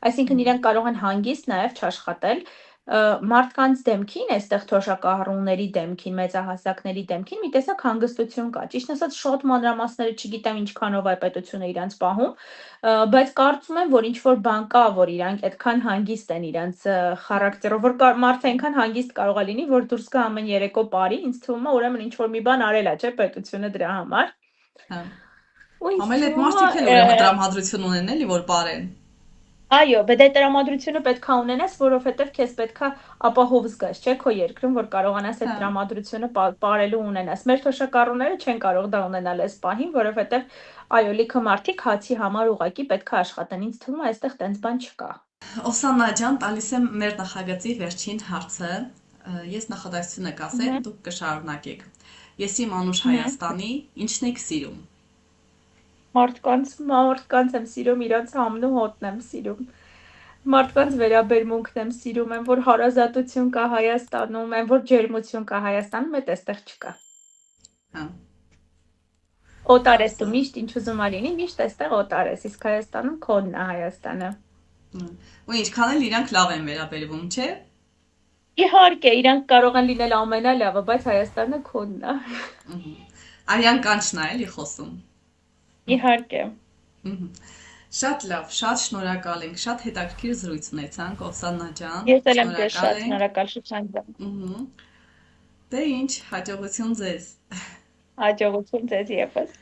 այսինքն իրանք կարող են հանգիստ նաև չաշխատել, մարդկանց դեմքին, այստեղ թոշակառուների դեմքին, մեծահասակների դեմքին մի տեսակ հանգստություն կա։ Ճիշտ ասած, շատ մանրամասները չգիտեմ ինչքանով է պետությունը իրանց պահում, բայց կարծում եմ, որ ինչ որ բան կա, որ իրանք այդքան հանգիստ են իրանց խարակտերով, որ մարդը այնքան հանգիստ կարող է լինի, որ դուրս գա ամեն երեկո բարի, ինձ թվում է, ուրեմն ինչ որ մի բան արել է, չէ՞, պետությունը դրա համար։ Հա։ Ու ինձ Ամեն այդ թվում մարդիկ էլ է, ուրեմն տրամադրություն ունեն էլի, որ բարեն։ այո, բայց այդ տրամադրությունը պետքա ունենաս, որովհետև քեզ պետքա ապահով զգաս, չէ՞, քո երկրում, որ կարողանաս այդ Հա։ տրամադրությունը ապարելու ունենաս։ Մեր թոշակառուները չեն կարող դա ունենալ այս պահին, որովհետև այո, լիքը մարդիկ հացի համար ուղակի պետքա աշխատեն։ Ինձ թվում է, այստեղ տենց բան չկա։ Օսաննա ջան, տալիս եմ մեր նախագծի վերջին հարցը։ Ես նախադասությունը կասեմ, դուք կշարունակեք։ Ես իմ անուշ Հայաստանի, ինչն եք սիրում։ Մարդկանց եմ սիրում, իրանց համն ու հոտն եմ սիրում։ Մարդկանց վերաբերմունքն եմ սիրում, այն որ հարազատություն կա Հայաստանում, այն որ ջերմություն կա Հայաստանում, այդ այստեղ չկա։ Հա։ Օտար ես դու միշտ ինչ ուզում ա լինի, միշտ այստեղ օտար ես, իսկ Հայաստանում քոնն է Հայաստանը։ Ու ինչքան էլ իրանք լավ են վերաբերվում, չէ՞։ Իհարկե, իրանք կարող են լինել ամենալավը, բայց Հայաստանը քոնն է։ Արյան կանչն է էլի խոսում։ Իհարկե։ Շատ լավ, շատ շնորհակալ ենք, շատ հետաքրքիր զրույց ունեցանք, Օսաննա ջան։ Ես էլ եմ ձեզ շատ շնորհակալ, Շուշան ջան։ Դե ինչ, հաջողություն ձեզ։ Հաջողություն ձեզ եւս։